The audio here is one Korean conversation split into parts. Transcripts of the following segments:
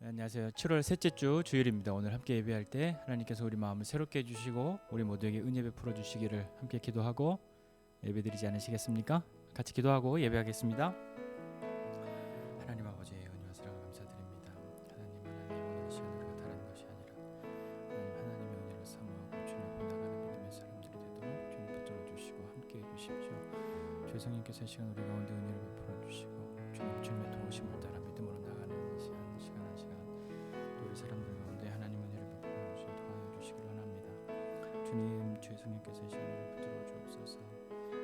안녕하세요. 7월 셋째 주 주일입니다. 오늘 함께 예배할 때 하나님께서 우리 마음을 새롭게 해주시고 우리 모두에게 은혜 베풀어 주시기를 함께 기도하고 예배드리지 않으시겠습니까? 같이 기도하고 예배하겠습니다. 하나님 아버지의 은혜와 사랑을 감사드립니다. 하나님 오늘 시간 우리가 다른 것이 아니라 하나님의 은혜를 사모하고 주님 앞에 나가는 믿음의 사람들이 되도록 주님 붙들어 주시고 함께 해주십시오. 주 성령께서 이 시간 우리 가운데 은혜를 베풀어 주시고 주님의 도우심을 따라 믿음으로 나가는 시간 우리 사람들 가운데 하나님 은혜를 베풀어 주시 도와여 주시길 원합니다. 주님 주의 성령께서 이 시간을 붙들어 주옵소서.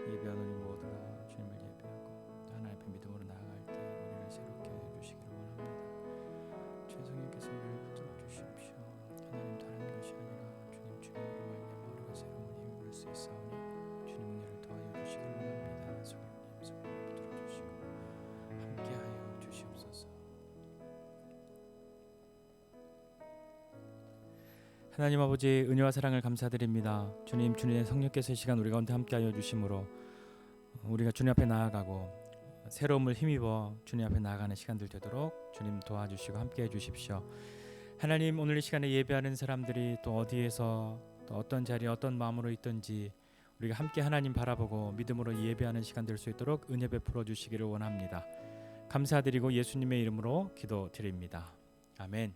예배하는 우리 모두가 주님을 예배하고 하나님 앞에 믿음으로 나아갈 때 우리를 새롭게 해 주시기를 원합니다. 주의 성령께서 우리를 붙들어 주십시오. 하나님 다른 것이 아니라 주님으로 말미암아 우리가 새로운 힘을 수 있사오니 주님 은혜를 도와여 주시기를 원합니다. 성령님 붙들어 주시고 함께하여 주시옵소서. 하나님 아버지의 은혜와 사랑을 감사드립니다. 주님의 성령께서 이 시간 우리 가운데 함께하여 주심으로 우리가 주님 앞에 나아가고 새로움을 힘입어 주님 앞에 나아가는 시간들 되도록 주님 도와주시고 함께해 주십시오. 하나님 오늘 이 시간에 예배하는 사람들이 또 어디에서 또 어떤 자리에 어떤 마음으로 있든지 우리가 함께 하나님 바라보고 믿음으로 예배하는 시간 될 수 있도록 은혜 베풀어 주시기를 원합니다. 감사드리고 예수님의 이름으로 기도드립니다. 아멘.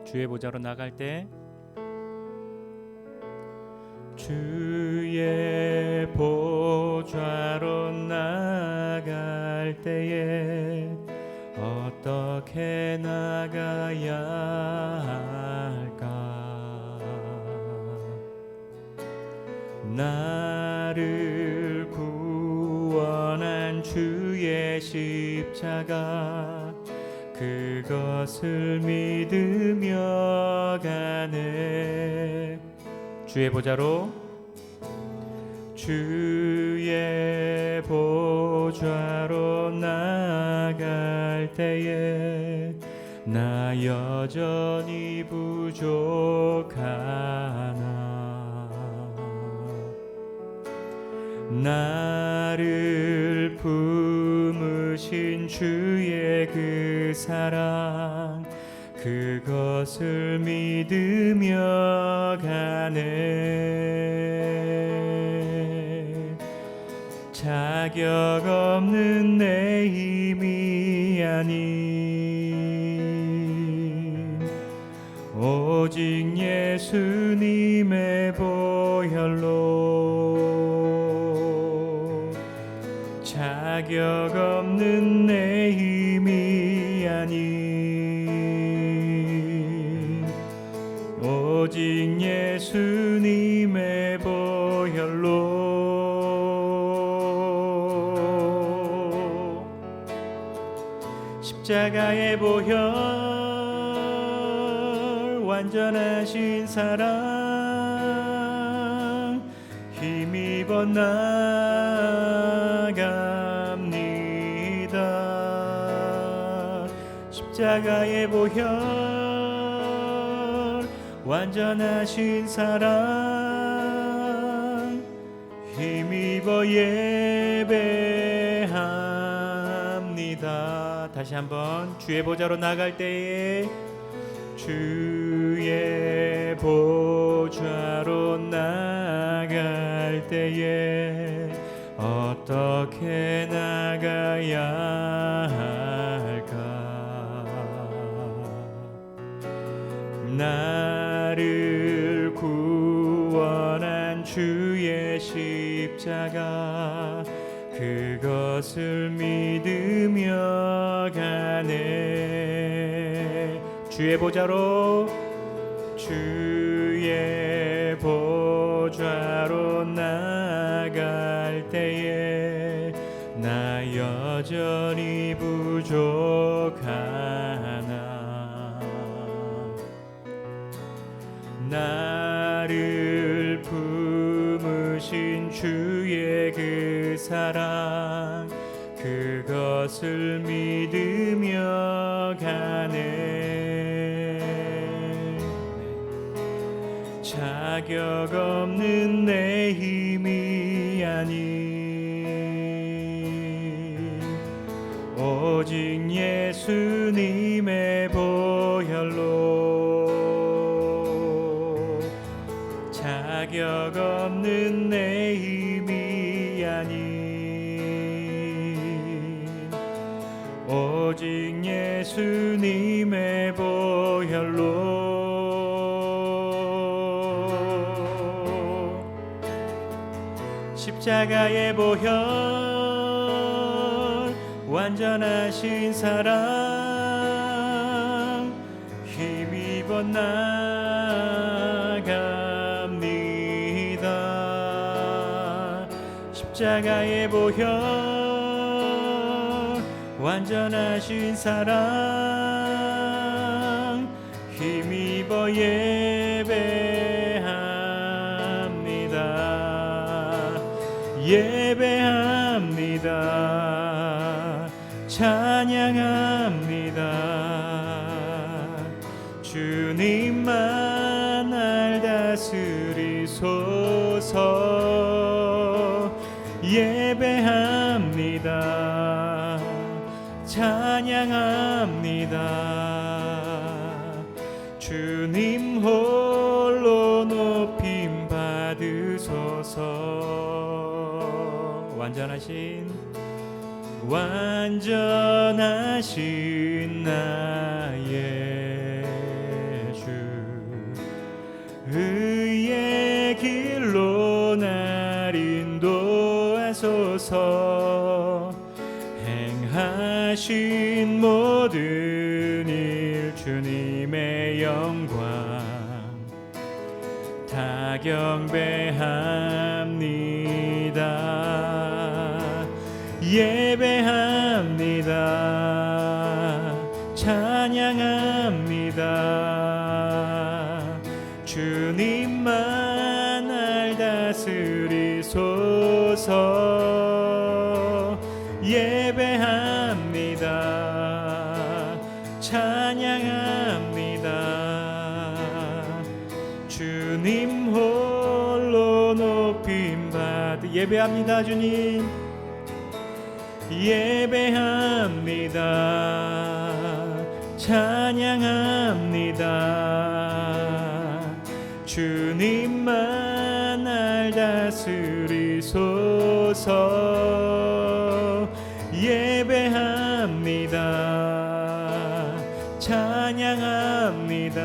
주의 보좌로 나갈 때 주의 보좌로 나갈 때에 어떻게 나가야 할까? 나를 구원한 주의 십자가 그것을 믿으며 가네. 주의 보좌로 나갈 때에 나 여전히 부족하나. 나를 품으신 주의 그 사랑 그것을 믿으며 가네. 자격 없는 내 힘이 아닌 오직 예수님의 보혈로 자격 없는 내 힘이 아닌 오직 예수님의 보혈로 십자가의 보혈 완전하신 사랑 힘입어 나갑니다. 십자가의 보혈 완전하신 사랑 힘입어 예배합니다. 다시 한번 주의 보좌로 나갈 때에 주의 보좌로 나갈 때에 어떻게 나가야 할까? 나를 구원한 주의 십자가 그것을 믿으며 가네. 주의 보좌로 나갈 때에 나 여전히 부족하나. 나를 품으신 주의 그 사랑 그것을 믿으며 가네. 자격 없는 내 힘이 아닌 오직 예수님의 보혈로 자격 없는 내 힘이 아닌 오직 예수님의 보혈로 십자가의 보혈 완전하신 사랑 힘입어 나갑니다. 십자가의 보혈 완전하신 사랑 힘입어 예배합니다. 찬양합니다. 주님만 날 다스리소서. 예배합니다. 찬양합니다. 주님 홀로 높임 받으소서. 완전하신 나의 주 의의 길로 날 인도하소서. 행하신 모든 일 주님의 영광 다 경배합니다. 예배합니다. 찬양합니다. 주님만 날 다스리소서. 예배합니다. 찬양합니다. 주님 홀로 높임 받으 예배합니다. 주님 예배합니다. 찬양합니다. 주님만 날 다스리소서. 예배합니다. 찬양합니다.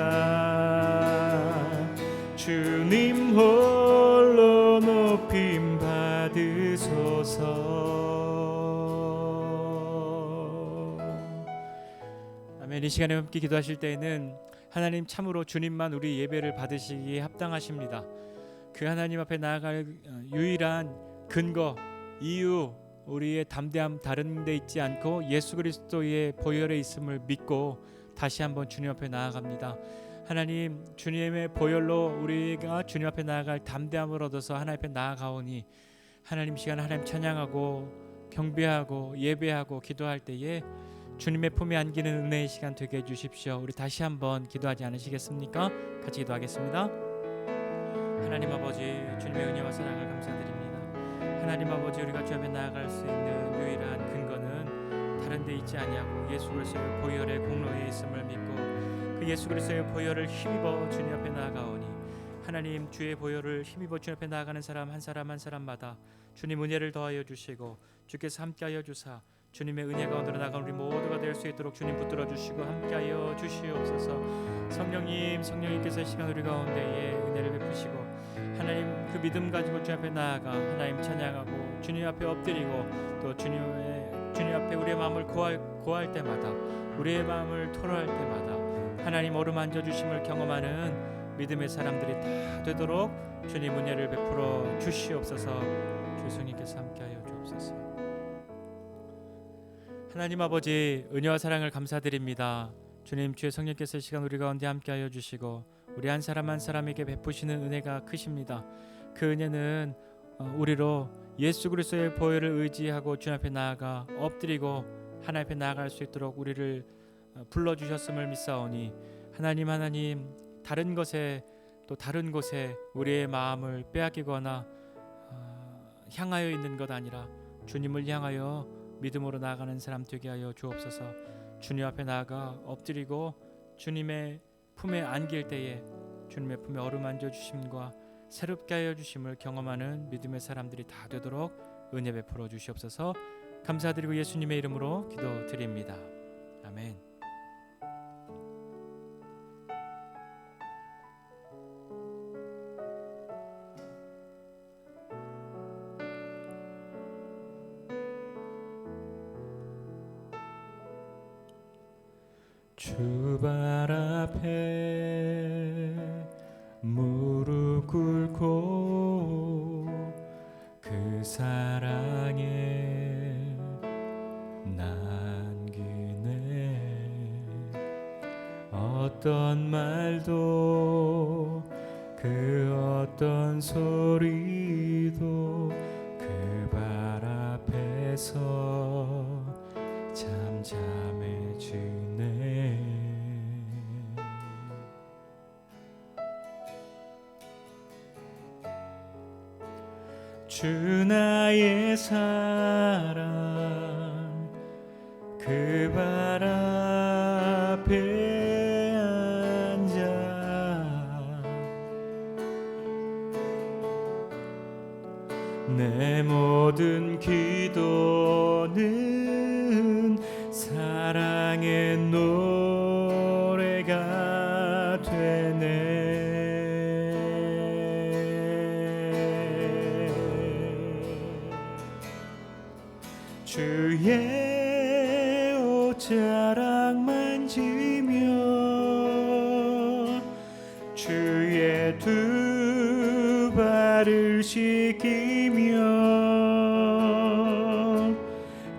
주님 홀로 높임 받으소서. 아멘. 이 시간에 함께 기도하실 때에는 하나님 참으로 주님만 우리 예배를 받으시기에 합당하십니다. 그 하나님 앞에 나아갈 유일한 근거, 이유, 우리의 담대함 다른 데 있지 않고 예수 그리스도의 보혈에 있음을 믿고 다시 한번 주님 앞에 나아갑니다. 하나님 주님의 보혈로 우리가 주님 앞에 나아갈 담대함을 얻어서 하나님 앞에 나아가오니 하나님 시간 하나님 찬양하고 경배하고 예배하고 기도할 때에 주님의 품에 안기는 은혜의 시간 되게 해주십시오. 우리 다시 한번 기도하지 않으시겠습니까? 같이 기도하겠습니다. 하나님 아버지 주님의 은혜와 사랑을 감사드립니다. 하나님 아버지 우리가 주 앞에 나아갈 수 있는 유일한 근거는 다른 데 있지 아니하고 예수 그리스도의 보혈의 공로에 있음을 믿고 그 예수 그리스도의 보혈을 힘입어 주님 앞에 나아가오니 하나님 주의 보혈을 힘입어 주님 앞에 나아가는 사람 한 사람 한 사람마다 주님 은혜를 더하여 주시고 주께서 함께하여 주사 주님의 은혜가 오늘 나간 우리 모두가 될 수 있도록 주님 붙들어 주시고 함께하여 주시옵소서. 성령님께서 이 시간 우리 가운데에 은혜를 베푸시고 하나님 그 믿음 가지고 주님 앞에 나아가 하나님 찬양하고 주님 앞에 엎드리고 또 주님 앞에 우리의 마음을 고할 때마다 우리의 마음을 토로할 때마다 하나님 어루만져 주심을 경험하는 믿음의 사람들이 다 되도록 주님 은혜를 베풀어 주시옵소서. 주 성령님께서 함께하여 주옵소서. 하나님 아버지 은혜와 사랑을 감사드립니다. 주님 주의 성령께서 이 시간 우리 가운데 함께하여 주시고 우리 한 사람 한 사람에게 베푸시는 은혜가 크십니다. 그 은혜는 우리로 예수 그리스도의 보혈을 의지하고 주님 앞에 나아가 엎드리고 하나님 앞에 나아갈 수 있도록 우리를 불러주셨음을 믿사오니 하나님 다른 것에 또 다른 곳에 우리의 마음을 빼앗기거나 향하여 있는 것 아니라 주님을 향하여 믿음으로 나아가는 사람 되게 하여 주옵소서. 주님 앞에 나아가 엎드리고 주님의 품에 안길 때에 주님의 품에 어루만져 주심과 새롭게 하여 주심을 경험하는 믿음의 사람들이 다 되도록 은혜 베풀어 주시옵소서. 감사드리고 예수님의 이름으로 기도드립니다. 아멘. 주발 앞에 무릎 꿇고 그 사랑에 남기네. 어떤 말도 그 어떤 소리도 그 발 앞에서 잠잠해지네. 주 나의 사랑 그 발 앞에 앉아 내 모든 기도는 사랑의 노래가 되네. 주의 옷자락 만지며 주의 두 발을 씻기며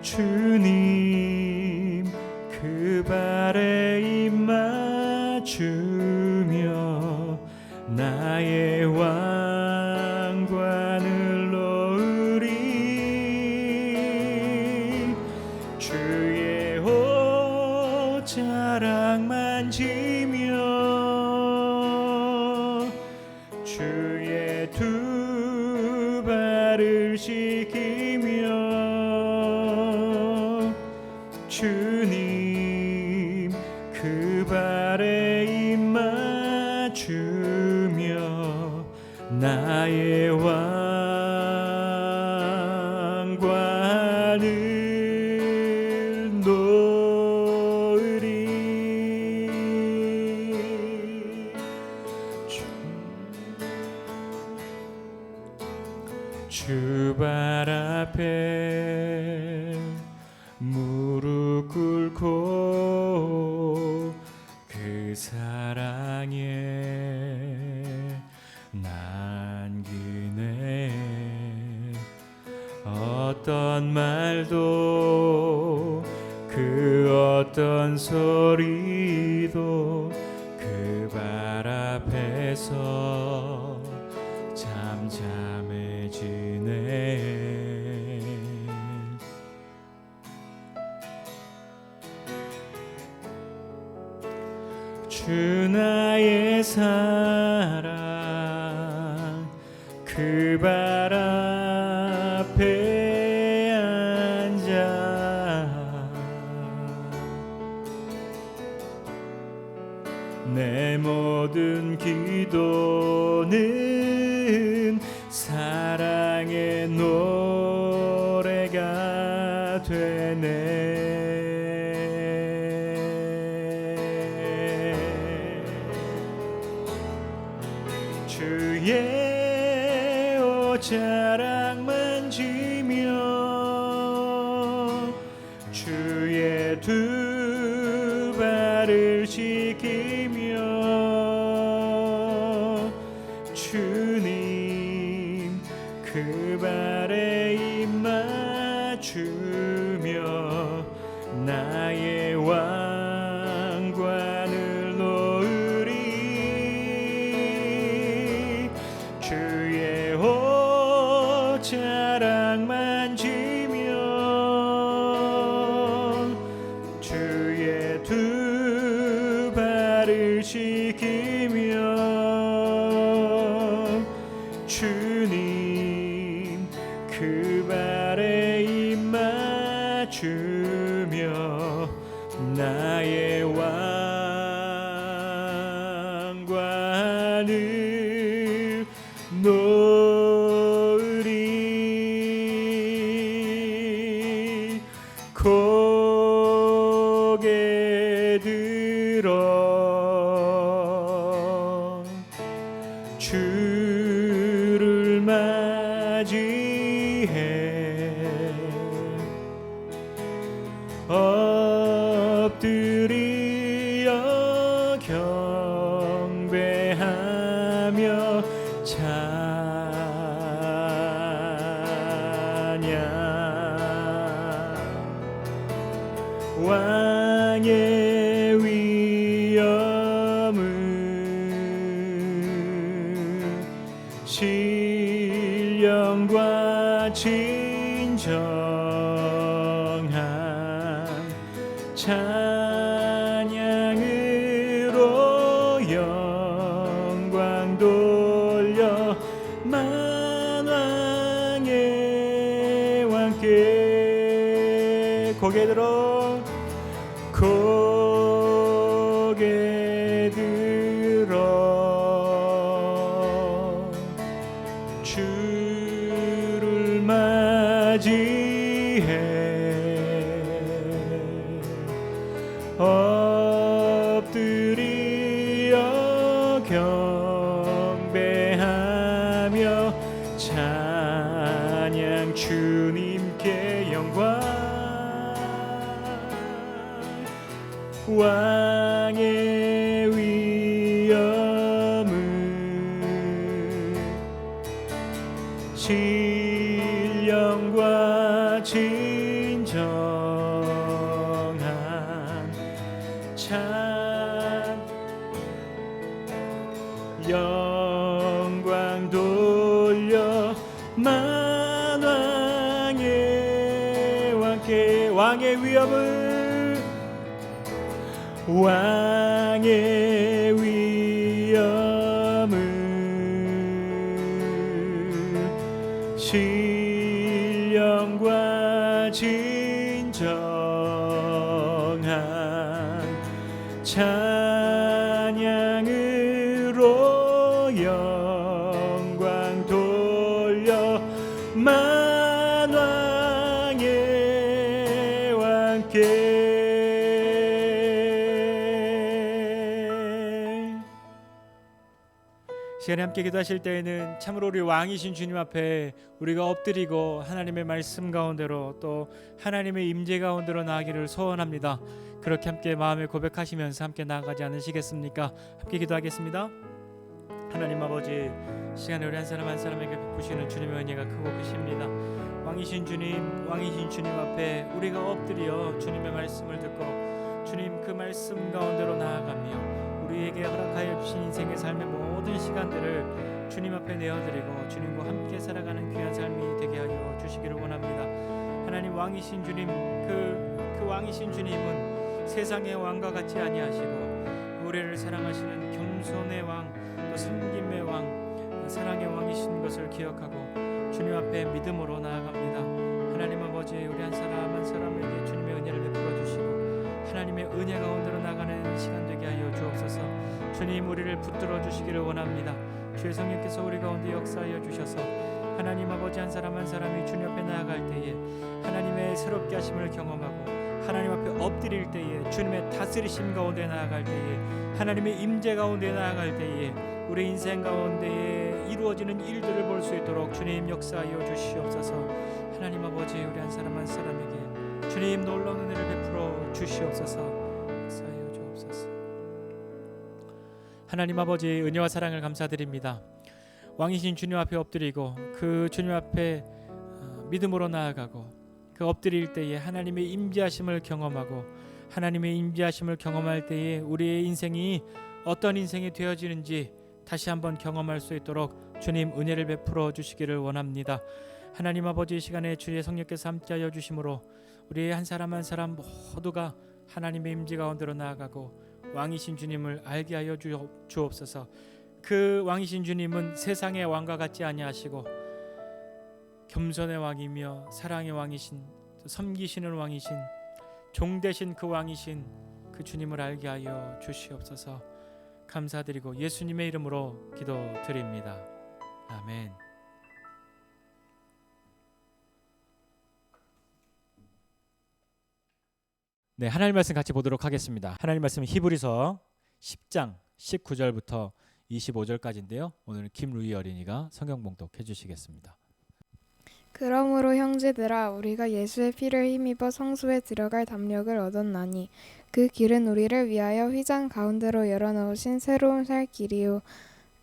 주님 그 발에 입 맞추며 나의 왕관을 놓으리. 주의 옷자락 만지며 주의 두 발을 씻기며 주님 그 발에 입 맞추며 나의 왕관을 놓으리. 주 발 앞에 무릎 꿇고 그 사랑에 남기네. 어떤 말도 그 어떤 소리도 그 발 앞에서 잠잠해지네. 주 나의 사랑 그 발 앞에 앉아 내 모든 기도는 사랑의 노래가 되네. 주의 옷자락 만지며 주의 두 발을 씻기며 주님 그 발에 입 맞추며 나의 왕관을 놓으리. 주며 나의 왕관을 놓으리. 고개 들어 주를 맞이해 엎드려 경배하며 찬양. 왕의 위엄을 신령과 진정한 찬양으로 영광 돌려 만왕의 왕께 고개 들어 고개 들어 주를 맞이해 엎드려 경배하며 찬양. 주님께 영광. 왕의 위엄을 신령과 진정한 찬 영광 돌려 만왕의 왕께 왕의 위엄을 왕의 위엄을 신령과 진정한 찬양으로 영광 돌려 만왕의 왕께. 시간에 함께 기도하실 때에는 참으로 우리 왕이신 주님 앞에 우리가 엎드리고 하나님의 말씀 가운데로 또 하나님의 임재 가운데로 나아가기를 소원합니다. 그렇게 함께 마음에 고백하시면서 함께 나아가지 않으시겠습니까? 함께 기도하겠습니다. 하나님 아버지, 시간에 우리 한 사람 한 사람에게 베푸시는 주님의 은혜가 크고 크십니다. 왕이신 주님 앞에 우리가 엎드려 주님의 말씀을 듣고 주님 그 말씀 가운데로 나아가며 우리에게 허락하여 주신 인생의 삶의 모든 시간들을 주님 앞에 내어드리고 주님과 함께 살아가는 귀한 삶이 되게 하여 주시기를 원합니다. 하나님, 왕이신 주님, 그 왕이신 주님은 세상의 왕과 같이 아니하시고 우리를 사랑하시는 겸손의 왕, 또 섬김의 왕, 사랑의 왕이신 것을 기억하고 주님 앞에 믿음으로 나아갑니다. 하나님 아버지, 우리 한 사람 한 사람에게 주님의 은혜를 베풀어 주시고 하나님의 은혜 가운데로 나가는 시간 되게 하여 주옵소서. 주님, 우리를 붙들어 주시기를 원합니다. 주의 성령께서 우리 가운데 역사하여 주셔서 하나님 아버지, 한 사람 한 사람이 주님 앞에 나아갈 때에 하나님의 새롭게 하심을 경험하고 하나님 앞에 엎드릴 때에 주님의 다스리심 가운데 나아갈 때에 하나님의 임재 가운데 나아갈 때에 우리 인생 가운데에 이루어지는 일들을 볼 수 있도록 주님 역사하여 주시옵소서. 하나님 아버지, 우리 한 사람 한 사람에게 주님 놀라운 은혜를 베풀어 주시옵소서. 역사하여 주옵소서. 하나님 아버지, 은혜와 사랑을 감사드립니다. 왕이신 주님 앞에 엎드리고 그 주님 앞에 믿음으로 나아가고 그 엎드릴 때에 하나님의 임재하심을 경험하고 하나님의 임재하심을 경험할 때에 우리의 인생이 어떤 인생이 되어지는지 다시 한번 경험할 수 있도록 주님 은혜를 베풀어 주시기를 원합니다. 하나님 아버지, 이 시간에 주의 성령께서 함께하여 주심으로 우리 한 사람 한 사람 모두가 하나님의 임재 가운데로 나아가고 왕이신 주님을 알게 하여 주옵소서. 그 왕이신 주님은 세상의 왕과 같지 아니하시고 겸손의 왕이며 사랑의 왕이신 섬기시는 왕이신 종 되신 그 왕이신 그 주님을 알게 하여 주시옵소서. 감사드리고 예수님의 이름으로 기도드립니다. 아멘. 네, 하나님 말씀 같이 보도록 하겠습니다. 하나님 말씀 히브리서 10장 19절부터 25절까지인데요. 오늘은 김루희 어린이가 성경 봉독해 주시겠습니다. 그러므로 형제들아 우리가 예수의 피를 힘입어 성소에 들어갈 담력을 얻었나니 그 길은 우리를 위하여 휘장 가운데로 열어놓으신 새로운 살 길이요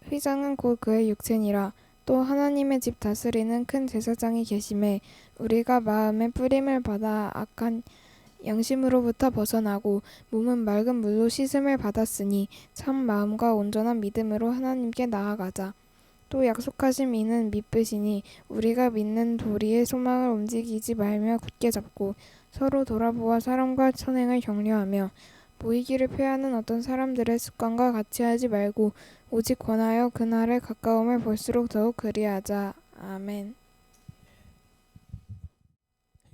휘장은 곧 그의 육체니라. 또 하나님의 집 다스리는 큰 제사장이 계심에 우리가 마음의 뿌림을 받아 악한 양심으로부터 벗어나고 몸은 맑은 물로 씻음을 받았으니 참 마음과 온전한 믿음으로 하나님께 나아가자. 또 약속하신 이는 믿으시니 우리가 믿는 도리의 소망을 움직이지 말며 굳게 잡고 서로 돌아보아 사람과 선행을 격려하며 보이기를 표하는 어떤 사람들의 습관과 같이 하지 말고 오직 권하여 그날의 가까움을 볼수록 더욱 그리하자. 아멘.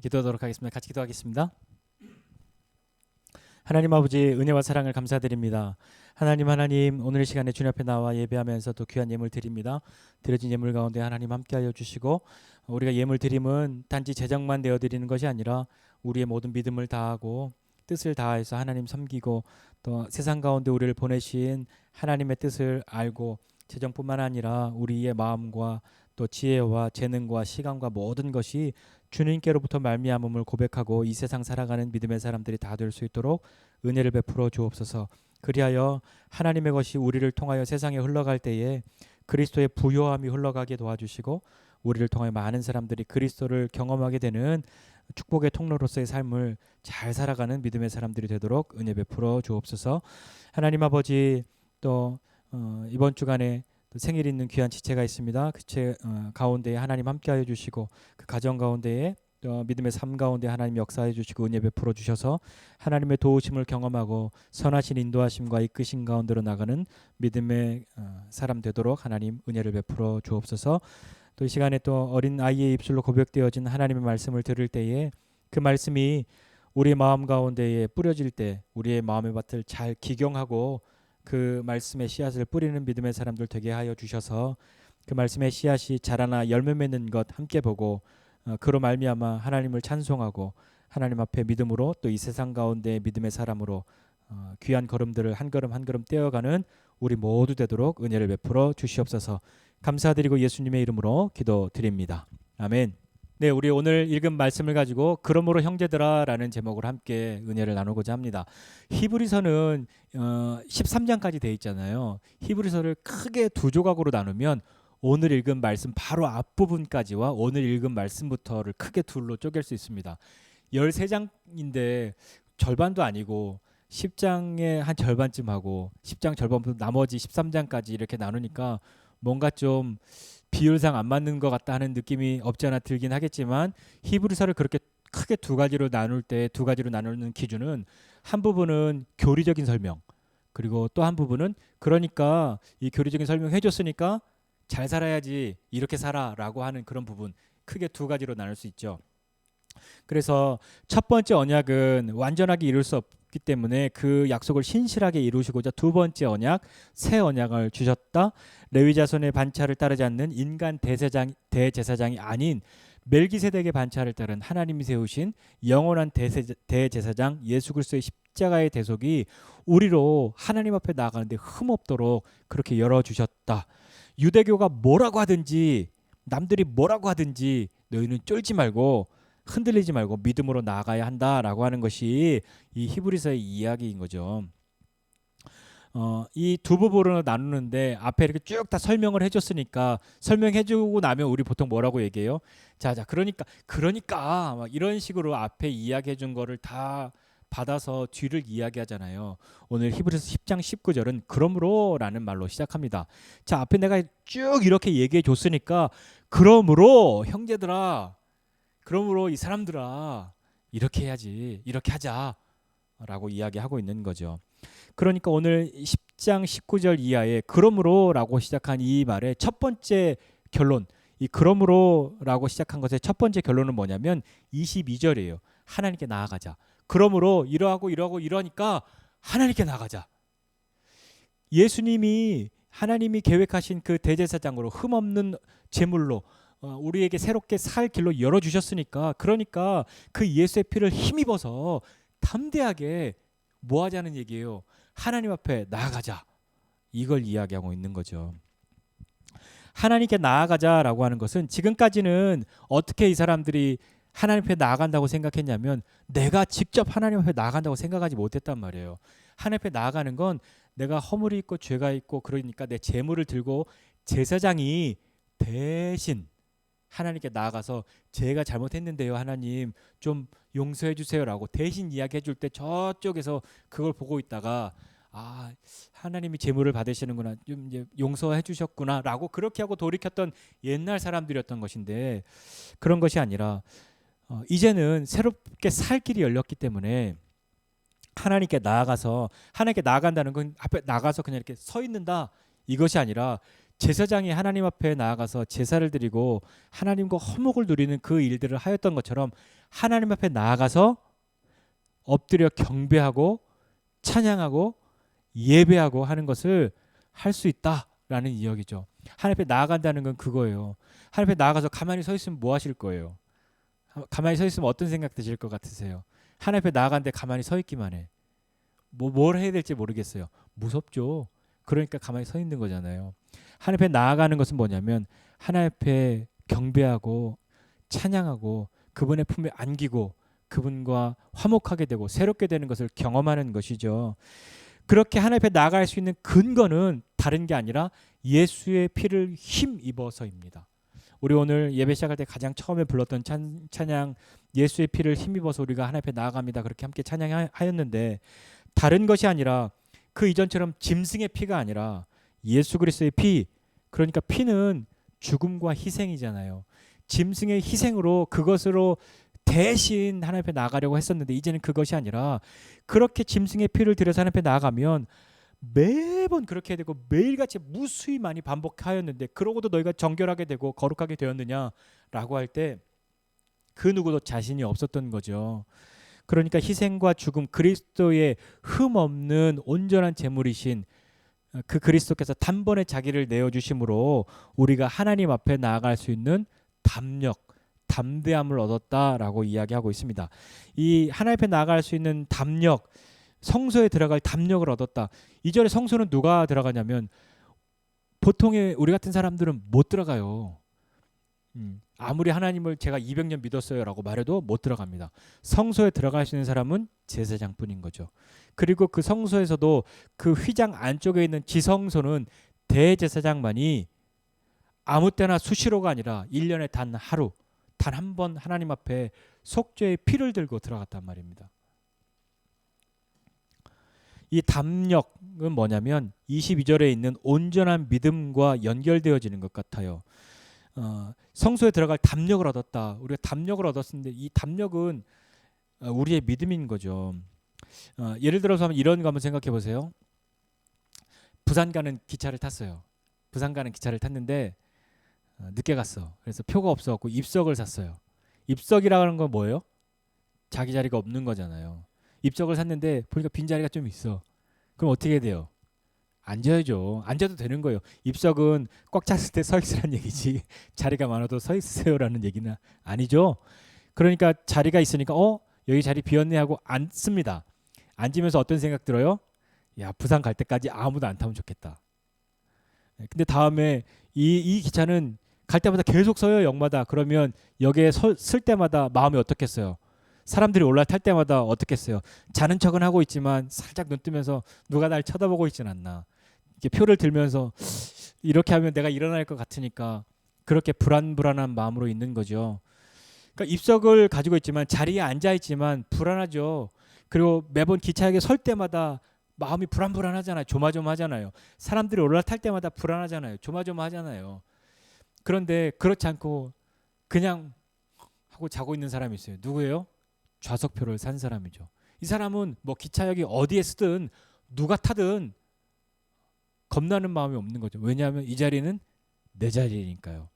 기도하도록 하겠습니다. 같이 기도하겠습니다. 하나님 아버지 은혜와 사랑을 감사드립니다. 하나님 오늘 이 시간에 주님 앞에 나와 예배하면서 또 귀한 예물 드립니다. 드려진 예물 가운데 하나님 함께하여 주시고 우리가 예물 드림은 단지 제작만 되어드리는 것이 아니라 우리의 모든 믿음을 다하고 뜻을 다해서 하나님 섬기고 또 세상 가운데 우리를 보내신 하나님의 뜻을 알고 재정뿐만 아니라 우리의 마음과 또 지혜와 재능과 시간과 모든 것이 주님께로부터 말미암음을 고백하고 이 세상 살아가는 믿음의 사람들이 다 될 수 있도록 은혜를 베풀어 주옵소서. 그리하여 하나님의 것이 우리를 통하여 세상에 흘러갈 때에 그리스도의 부요함이 흘러가게 도와주시고 우리를 통하여 많은 사람들이 그리스도를 경험하게 되는 축복의 통로로서의 삶을 잘 살아가는 믿음의 사람들이 되도록 은혜 베풀어 주옵소서. 하나님 아버지 또 이번 주간에 또 생일 있는 귀한 지체가 있습니다. 그 지체 가운데에 하나님 함께하여 주시고 그 가정 가운데에 믿음의 삶 가운데 하나님 역사해 주시고 은혜 베풀어 주셔서 하나님의 도우심을 경험하고 선하신 인도하심과 이끄심 가운데로 나가는 믿음의 사람 되도록 하나님 은혜를 베풀어 주옵소서. 또 이 시간에 또 어린 아이의 입술로 고백되어진 하나님의 말씀을 들을 때에 그 말씀이 우리의 마음 가운데에 뿌려질 때 우리의 마음의 밭을 잘 기경하고 그 말씀의 씨앗을 뿌리는 믿음의 사람들 되게 하여 주셔서 그 말씀의 씨앗이 자라나 열매 맺는 것 함께 보고 그로 말미암아 하나님을 찬송하고 하나님 앞에 믿음으로 또 이 세상 가운데 믿음의 사람으로 귀한 걸음들을 한 걸음 한 걸음 떼어가는 우리 모두 되도록 은혜를 베풀어 주시옵소서. 감사드리고 예수님의 이름으로 기도드립니다. 아멘. 네, 우리 오늘 읽은 말씀을 가지고 그러므로 형제들아 라는 제목으로 함께 은혜를 나누고자 합니다. 히브리서는 13장까지 되어 있잖아요. 히브리서를 크게 두 조각으로 나누면 오늘 읽은 말씀 바로 앞부분까지와 오늘 읽은 말씀부터를 크게 둘로 쪼갤 수 있습니다. 13장인데 절반도 아니고 10장의 한 절반쯤 하고 10장 절반부터 나머지 13장까지 이렇게 나누니까 뭔가 좀 비율상 안 맞는 것 같다 하는 느낌이 없지 않아 들긴 하겠지만 히브리서를 그렇게 크게 두 가지로 나누는 기준은 한 부분은 교리적인 설명 그리고 또 한 부분은 그러니까 이 교리적인 설명 해줬으니까 잘 살아야지 이렇게 살아라고 하는 그런 부분 크게 두 가지로 나눌 수 있죠. 그래서 첫 번째 언약은 완전하게 이룰 수 없기 때문에 그 약속을 신실하게 이루시고자 두 번째 언약 새 언약을 주셨다. 레위 자손의 반차를 따르지 않는 인간 대제사장이 아닌 멜기세덱의 반차를 따른 하나님이 세우신 영원한 대제사장 예수 그리스도의 십자가의 대속이 우리로 하나님 앞에 나아가는데 흠없도록 그렇게 열어주셨다. 유대교가 뭐라고 하든지 남들이 뭐라고 하든지 너희는 쫄지 말고 흔들리지 말고 믿음으로 나아가야 한다라고 하는 것이 이 히브리서의 이야기인 거죠. 이 두 부분으로 나누는데 앞에 이렇게 쭉 다 설명을 해줬으니까 설명해주고 나면 우리 보통 뭐라고 얘기해요? 자, 그러니까 막 이런 식으로 앞에 이야기해준 거를 다 받아서 뒤를 이야기하잖아요. 오늘 히브리서 10장 19절은 그러므로라는 말로 시작합니다. 자, 앞에 내가 쭉 이렇게 얘기해 줬으니까 그러므로 형제들아, 그러므로 이 사람들아 이렇게 해야지, 이렇게 하자라고 이야기하고 있는 거죠. 그러니까 오늘 10장 19절 이하에 그러므로라고 시작한 이 말의 첫 번째 결론, 이 그러므로라고 시작한 것의 첫 번째 결론은 뭐냐면 22절이에요. 하나님께 나아가자. 그러므로 이러하고 이러니까 하나님께 나아가자. 예수님이 하나님이 계획하신 그 대제사장으로 흠없는 제물로 우리에게 새롭게 살 길로 열어주셨으니까, 그러니까 그 예수의 피를 힘입어서 담대하게 뭐 하자는 얘기예요. 하나님 앞에 나아가자. 이걸 이야기하고 있는 거죠. 하나님께 나아가자라고 하는 것은 지금까지는 어떻게 이 사람들이 하나님 앞에 나아간다고 생각했냐면 내가 직접 하나님 앞에 나아간다고 생각하지 못했단 말이에요. 하나님 앞에 나아가는 건 내가 허물이 있고 죄가 있고 그러니까 내 제물을 들고 제사장이 대신 하나님께 나아가서 제가 잘못했는데요 하나님 좀 용서해 주세요라고 대신 이야기해 줄 때 저쪽에서 그걸 보고 있다가 아 하나님이 제물을 받으시는구나 좀 이제 용서해 주셨구나라고 그렇게 하고 돌이켰던 옛날 사람들이었던 것인데 그런 것이 아니라 이제는 새롭게 살 길이 열렸기 때문에 하나님께 나아가서 하나님께 나아간다는 건 앞에 나가서 그냥 이렇게 서 있는다 이것이 아니라 제사장이 하나님 앞에 나아가서 제사를 드리고 하나님과 화목을 누리는 그 일들을 하였던 것처럼 하나님 앞에 나아가서 엎드려 경배하고 찬양하고 예배하고 하는 것을 할 수 있다라는 이야기죠. 하나님 앞에 나아간다는 건 그거예요. 하나님 앞에 나아가서 가만히 서 있으면 뭐 하실 거예요? 가만히 서 있으면 어떤 생각 드실 것 같으세요? 하나님 앞에 나아가는데 가만히 서 있기만 해. 뭘 해야 될지 모르겠어요. 무섭죠. 그러니까 가만히 서 있는 거잖아요. 하나님 앞에 나아가는 것은 뭐냐면 하나님 앞에 경배하고 찬양하고 그분의 품에 안기고 그분과 화목하게 되고 새롭게 되는 것을 경험하는 것이죠. 그렇게 하나님 앞에 나아갈 수 있는 근거는 다른 게 아니라 예수의 피를 힘입어서입니다. 우리 오늘 예배 시작할 때 가장 처음에 불렀던 찬양 예수의 피를 힘입어서 우리가 하나님 앞에 나아갑니다. 그렇게 함께 찬양하였는데 다른 것이 아니라 그 이전처럼 짐승의 피가 아니라 예수 그리스도의 피, 그러니까 피는 죽음과 희생이잖아요. 짐승의 희생으로 그것으로 대신 하나님 앞에 나아가려고 했었는데 이제는 그것이 아니라 그렇게 짐승의 피를 들여서 하나님 앞에 나아가면 매번 그렇게 되고 매일같이 무수히 많이 반복하였는데 그러고도 너희가 정결하게 되고 거룩하게 되었느냐라고 할 때 그 누구도 자신이 없었던 거죠. 그러니까 희생과 죽음, 그리스도의 흠없는 온전한 제물이신 그 그리스도께서 단번에 자기를 내어주심으로 우리가 하나님 앞에 나아갈 수 있는 담력, 담대함을 얻었다라고 이야기하고 있습니다. 이 하나님 앞에 나아갈 수 있는 담력, 성소에 들어갈 담력을 얻었다. 이 절에 성소는 누가 들어가냐면 보통의 우리 같은 사람들은 못 들어가요. 아무리 하나님을 제가 200년 믿었어요라고 말해도 못 들어갑니다. 성소에 들어갈 수 있는 사람은 제사장뿐인 거죠. 그리고 그 성소에서도 그 휘장 안쪽에 있는 지성소는 대제사장만이 아무 때나 수시로가 아니라 1년에 단 하루, 단 한 번 하나님 앞에 속죄의 피를 들고 들어갔단 말입니다. 이 담력은 뭐냐면 22절에 있는 온전한 믿음과 연결되어지는 것 같아요. 성소에 들어갈 담력을 얻었다. 우리가 담력을 얻었는데 이 담력은 우리의 믿음인 거죠. 예를 들어서 이런 거 한번 생각해 보세요. 부산 가는 기차를 탔어요. 부산 가는 기차를 탔는데 늦게 갔어. 그래서 표가 없어갖고 입석을 샀어요. 입석이라는 건 뭐예요? 자기 자리가 없는 거잖아요. 입석을 샀는데 보니까 빈자리가 좀 있어. 그럼 어떻게 해야 돼요? 앉아야죠. 앉아도 되는 거예요. 입석은 꽉 찼을 때 서 있으란 얘기지 자리가 많아도 서 있으세요라는 얘기는 아니죠. 그러니까 자리가 있으니까 여기 자리 비었네 하고 앉습니다. 앉으면서 어떤 생각 들어요? 야 부산 갈 때까지 아무도 안 타면 좋겠다. 근데 다음에 이 기차는 갈 때마다 계속 서요. 역마다. 그러면 여기에 쓸 때마다 마음이 어떻겠어요? 사람들이 올라탈 때마다 어떻겠어요? 자는 척은 하고 있지만 살짝 눈 뜨면서 누가 날 쳐다보고 있진 않나. 이렇게 표를 들면서 이렇게 하면 내가 일어날 것 같으니까 그렇게 불안한 마음으로 있는 거죠. 그러니까 입석을 가지고 있지만 자리에 앉아 있지만 불안하죠. 그리고 매번 기차역에 설 때마다 마음이 불안하잖아요. 조마조마하잖아요. 사람들이 올라탈 때마다 불안하잖아요. 조마조마하잖아요. 그런데 그렇지 않고 그냥 하고 자고 있는 사람이 있어요. 누구예요? 좌석표를 산 사람이죠. 이 사람은 뭐 기차역이 어디에 쓰든 누가 타든 겁나는 마음이 없는 거죠. 왜냐하면 이 자리는 내 자리니까요.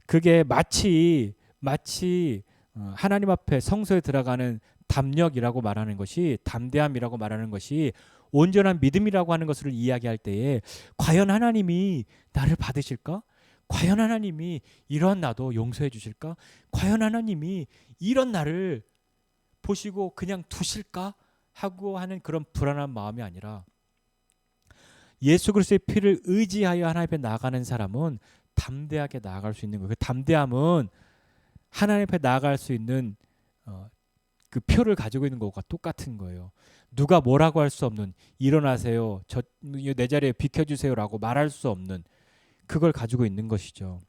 그게 마치 하나님 앞에 성소에 들어가는 담력이라고 말하는 것이, 담대함이라고 말하는 것이 온전한 믿음이라고 하는 것을 이야기할 때에 과연 하나님이 나를 받으실까? 과연 하나님이 이런 나도 용서해 주실까? 과연 하나님이 이런 나를 보시고 그냥 두실까? 하고 하는 그런 불안한 마음이 아니라 예수 그리스도의 피를 의지하여 하나님 앞에 나아가는 사람은 담대하게 나아갈 수 있는 거예요. 그 담대함은 하나님 앞에 나아갈 수 있는 그 표를 가지고 있는 것과 똑같은 거예요. 누가 뭐라고 할 수 없는, 일어나세요, 내 자리에 비켜주세요라고 말할 수 없는 그걸 가지고 있는 것이죠.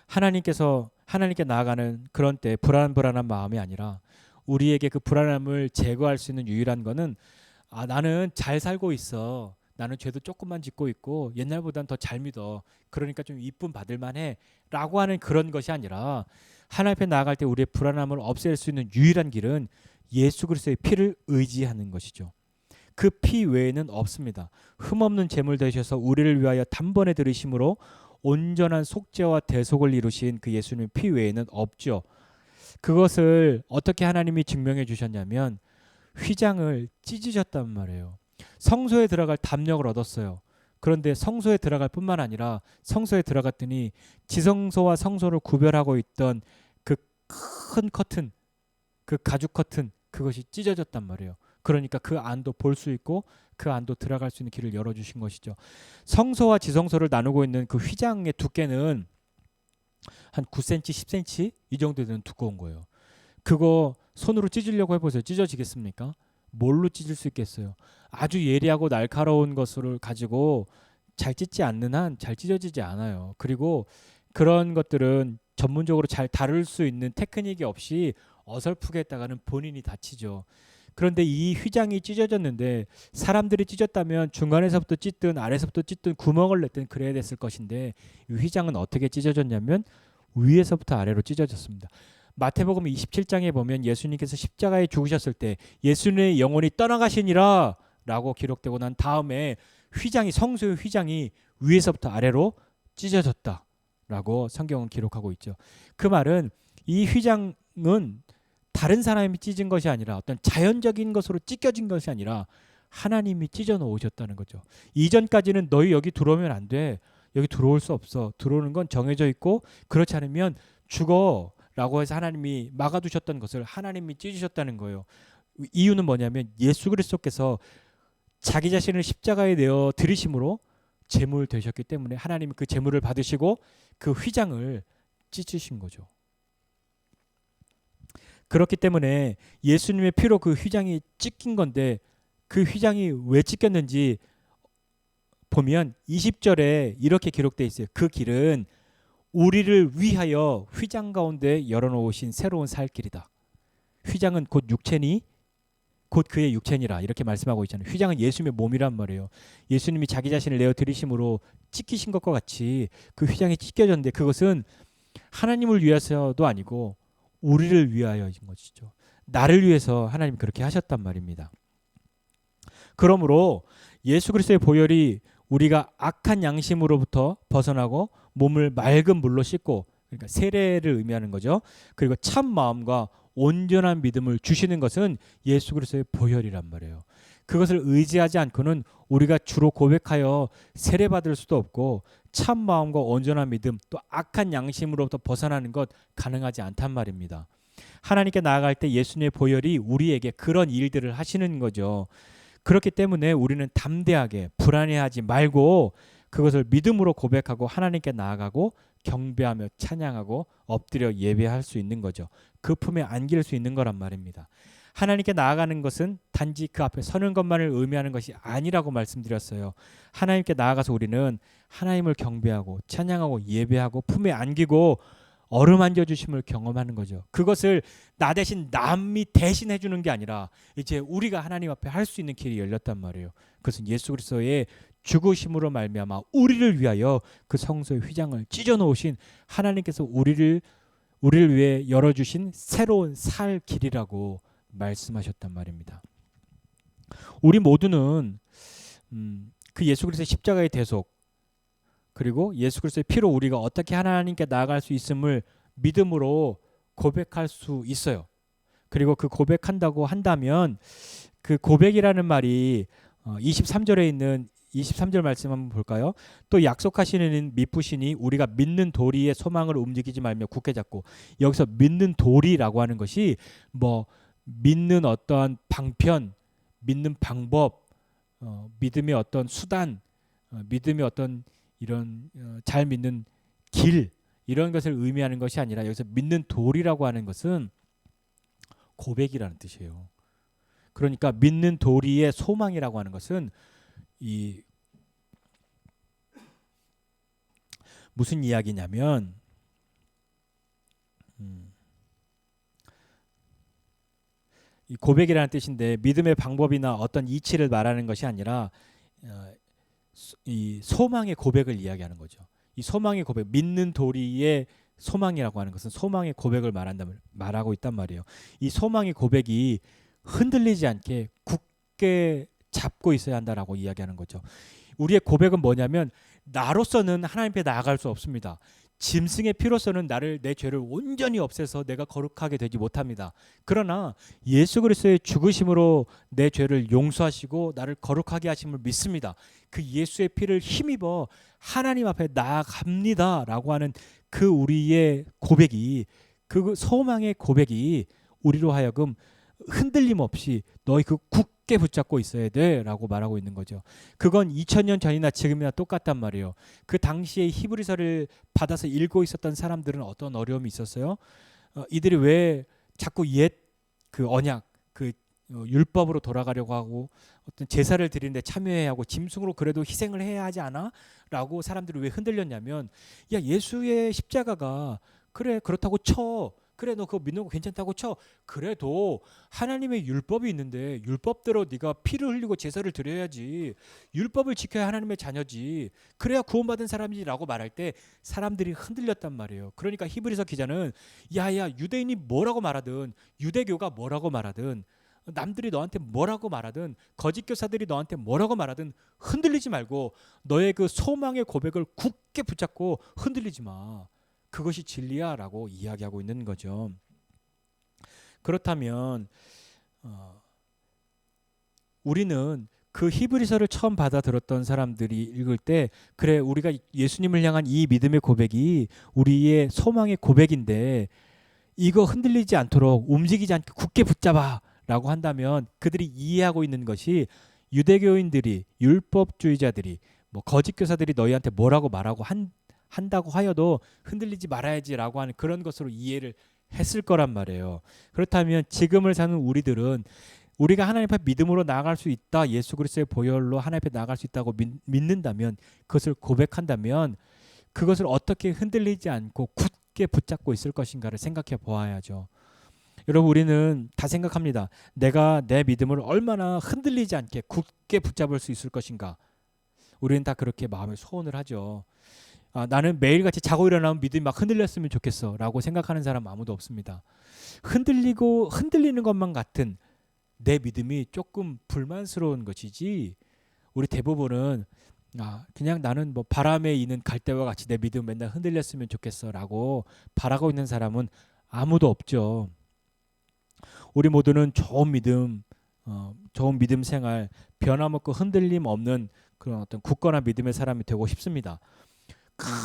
하나님께 나아가는 그런 때 불안한 마음이 아니라 우리에게 그 불안함을 제거할 수 있는 유일한 거는 나는 잘 살고 있어. 나는 죄도 조금만 짓고 있고 옛날보단 더 잘 믿어. 그러니까 좀 이쁨 받을 만해. 라고 하는 그런 것이 아니라 하나님 앞에 나아갈 때 우리의 불안함을 없앨 수 있는 유일한 길은 예수 그리스도의 피를 의지하는 것이죠. 그 피 외에는 없습니다. 흠없는 제물 되셔서 우리를 위하여 단번에 들으심으로 온전한 속죄와 대속을 이루신 그 예수님의 피 외에는 없죠. 그것을 어떻게 하나님이 증명해 주셨냐면 휘장을 찢으셨단 말이에요. 성소에 들어갈 담력을 얻었어요. 그런데 성소에 들어갈 뿐만 아니라 성소에 들어갔더니 지성소와 성소를 구별하고 있던 그 큰 커튼, 그 가죽 커튼, 그것이 찢어졌단 말이에요. 그러니까 그 안도 볼 수 있고 그 안도 들어갈 수 있는 길을 열어주신 것이죠. 성소와 지성소를 나누고 있는 그 휘장의 두께는 한 9cm, 10cm 이 정도 되는 두꺼운 거예요. 그거 손으로 찢으려고 해보세요. 찢어지겠습니까? 뭘로 찢을 수 있겠어요? 아주 예리하고 날카로운 것을 가지고 잘 찢지 않는 한 잘 찢어지지 않아요. 그리고 그런 것들은 전문적으로 잘 다룰 수 있는 테크닉이 없이 어설프게 했다가는 본인이 다치죠. 그런데 이 휘장이 찢어졌는데 사람들이 찢었다면 중간에서부터 찢든 아래서부터 찢든 구멍을 냈든 그래야 됐을 것인데 이 휘장은 어떻게 찢어졌냐면 위에서부터 아래로 찢어졌습니다. 마태복음 27장에 보면 예수님께서 십자가에 죽으셨을 때 예수님의 영혼이 떠나가시니라 라고 기록되고 난 다음에 성소의 휘장이 위에서부터 아래로 찢어졌다 라고 성경은 기록하고 있죠. 그 말은 이 휘장은 다른 사람이 찢은 것이 아니라 어떤 자연적인 것으로 찢겨진 것이 아니라 하나님이 찢어 놓으셨다는 거죠. 이전까지는 너희 여기 들어오면 안 돼. 여기 들어올 수 없어. 들어오는 건 정해져 있고 그렇지 않으면 죽어 라고 해서 하나님이 막아두셨던 것을 하나님이 찢으셨다는 거예요. 이유는 뭐냐면 예수 그리스도께서 자기 자신을 십자가에 내어 드리심으로 제물 되셨기 때문에 하나님이 그 제물을 받으시고 그 휘장을 찢으신 거죠. 그렇기 때문에 예수님의 피로 그 휘장이 찢긴 건데 그 휘장이 왜 찢겼는지 보면 20절에 이렇게 기록되어 있어요. 그 길은 우리를 위하여 휘장 가운데 열어놓으신 새로운 살 길이다. 휘장은 곧 육체니 곧 그의 육체니라 이렇게 말씀하고 있잖아요. 휘장은 예수님의 몸이란 말이에요. 예수님이 자기 자신을 내어 드리심으로 찢기신 것과 같이 그 휘장이 찢겨졌는데 그것은 하나님을 위해서도 아니고 우리를 위하여인 것이죠. 나를 위해서 하나님이 그렇게 하셨단 말입니다. 그러므로 예수 그리스도의 보혈이 우리가 악한 양심으로부터 벗어나고 몸을 맑은 물로 씻고, 그러니까 세례를 의미하는 거죠. 그리고 참 마음과 온전한 믿음을 주시는 것은 예수 그리스도의 보혈이란 말이에요. 그것을 의지하지 않고는 우리가 주로 고백하여 세례받을 수도 없고 참 마음과 온전한 믿음 또 악한 양심으로부터 벗어나는 것 가능하지 않단 말입니다. 하나님께 나아갈 때 예수님의 보혈이 우리에게 그런 일들을 하시는 거죠. 그렇기 때문에 우리는 담대하게 불안해하지 말고 그것을 믿음으로 고백하고 하나님께 나아가고 경배하며 찬양하고 엎드려 예배할 수 있는 거죠. 그 품에 안길 수 있는 거란 말입니다. 하나님께 나아가는 것은 단지 그 앞에 서는 것만을 의미하는 것이 아니라고 말씀드렸어요. 하나님께 나아가서 우리는 하나님을 경배하고 찬양하고 예배하고 품에 안기고 어루만져 주심을 경험하는 거죠. 그것을 나 대신 남이 대신해 주는 게 아니라 이제 우리가 하나님 앞에 할 수 있는 길이 열렸단 말이에요. 그것은 예수 그리스도의 죽으심으로 말미암아 우리를 위하여 그 성소의 휘장을 찢어 놓으신 하나님께서 우리를 위해 열어 주신 새로운 살 길이라고 말씀하셨단 말입니다. 우리 모두는 그 예수 그리스도의 십자가의 대속, 그리고 예수 그리스도의 피로 우리가 어떻게 하나님께 나아갈 수 있음을 믿음으로 고백할 수 있어요. 그리고 그 고백한다고 한다면 그 고백이라는 말이 23절에 있는 23절 말씀 한번 볼까요? 또 약속하시는 미쁘시니 우리가 믿는 도리의 소망을 움직이지 말며 굳게 잡고, 여기서 믿는 도리라고 하는 것이 뭐 믿는 어떠한 방편, 믿는 방법, 믿음의 어떤 수단, 믿음의 어떤 이런 잘 믿는 길, 이런 것을 의미하는 것이 아니라 여기서 믿는 도리라고 하는 것은 고백이라는 뜻이에요. 그러니까 믿는 도리의 소망이라고 하는 것은 이 무슨 이야기냐면 이 고백이라는 뜻인데 믿음의 방법이나 어떤 이치를 말하는 것이 아니라 이 소망의 고백을 이야기하는 거죠. 이 소망의 고백, 믿는 도리의 소망이라고 하는 것은 소망의 고백을 말하고 있단 말이에요. 이 소망의 고백이 흔들리지 않게 굳게 잡고 있어야 한다라고 이야기하는 거죠. 우리의 고백은 뭐냐면 나로서는 하나님 앞에 나아갈 수 없습니다. 짐승의 피로서는 내 죄를 온전히 없애서 내가 거룩하게 되지 못합니다. 그러나 예수 그리스도의 죽으심으로 내 죄를 용서하시고 나를 거룩하게 하심을 믿습니다. 그 예수의 피를 힘입어 하나님 앞에 나아갑니다라고 하는 그 우리의 고백이, 그 소망의 고백이 우리로 하여금 흔들림 없이 너희 그 굳게 붙잡고 있어야 돼라고 말하고 있는 거죠. 그건 2000년 전이나 지금이나 똑같단 말이에요. 그 당시에 히브리서를 받아서 읽고 있었던 사람들은 어떤 어려움이 있었어요? 이들이 왜 자꾸 옛 그 언약, 그 율법으로 돌아가려고 하고 어떤 제사를 드리는데 참여해야 하고 짐승으로 그래도 희생을 해야 하지 않아? 라고 사람들이 왜 흔들렸냐면, 야, 예수의 십자가가 그래 그렇다고 쳐. 그래 너 그거 믿는 거 괜찮다고 쳐. 그래도 하나님의 율법이 있는데 율법대로 네가 피를 흘리고 제사를 드려야지. 율법을 지켜야 하나님의 자녀지. 그래야 구원받은 사람이라고 말할 때 사람들이 흔들렸단 말이에요. 그러니까 히브리서 기자는 야야, 유대인이 뭐라고 말하든, 유대교가 뭐라고 말하든, 남들이 너한테 뭐라고 말하든, 거짓 교사들이 너한테 뭐라고 말하든 흔들리지 말고 너의 그 소망의 고백을 굳게 붙잡고 흔들리지 마. 그것이 진리야라고 이야기하고 있는 거죠. 그렇다면 우리는 그 히브리서를 처음 받아 들었던 사람들이 읽을 때, 그래 우리가 예수님을 향한 이 믿음의 고백이 우리의 소망의 고백인데 이거 흔들리지 않도록 움직이지 않게 굳게 붙잡아 라고 한다면, 그들이 이해하고 있는 것이 유대교인들이, 율법주의자들이, 뭐 거짓 교사들이 너희한테 뭐라고 말하고 한다고 하여도 흔들리지 말아야지라고 하는 그런 것으로 이해를 했을 거란 말이에요. 그렇다면 지금을 사는 우리들은 우리가 하나님 앞에 믿음으로 나아갈 수 있다, 예수 그리스도의 보혈로 하나님 앞에 나아갈 수 있다고 믿는다면, 그것을 고백한다면 그것을 어떻게 흔들리지 않고 굳게 붙잡고 있을 것인가를 생각해 보아야죠. 여러분, 우리는 다 생각합니다. 내가 내 믿음을 얼마나 흔들리지 않게 굳게 붙잡을 수 있을 것인가. 우리는 다 그렇게 마음에 소원을 하죠. 나는 매일같이 자고 일어나면 믿음이 막 흔들렸으면 좋겠어 라고 생각하는 사람 아무도 없습니다. 흔들리는 것만 같은 내 믿음이 조금 불만스러운 것이지, 우리 대부분은 그냥 나는 뭐 바람에 이는 갈대와 같이 내 믿음 맨날 흔들렸으면 좋겠어 라고 바라고 있는 사람은 아무도 없죠. 우리 모두는 좋은 믿음 생활, 변함없고 흔들림 없는 그런 어떤 굳건한 믿음의 사람이 되고 싶습니다.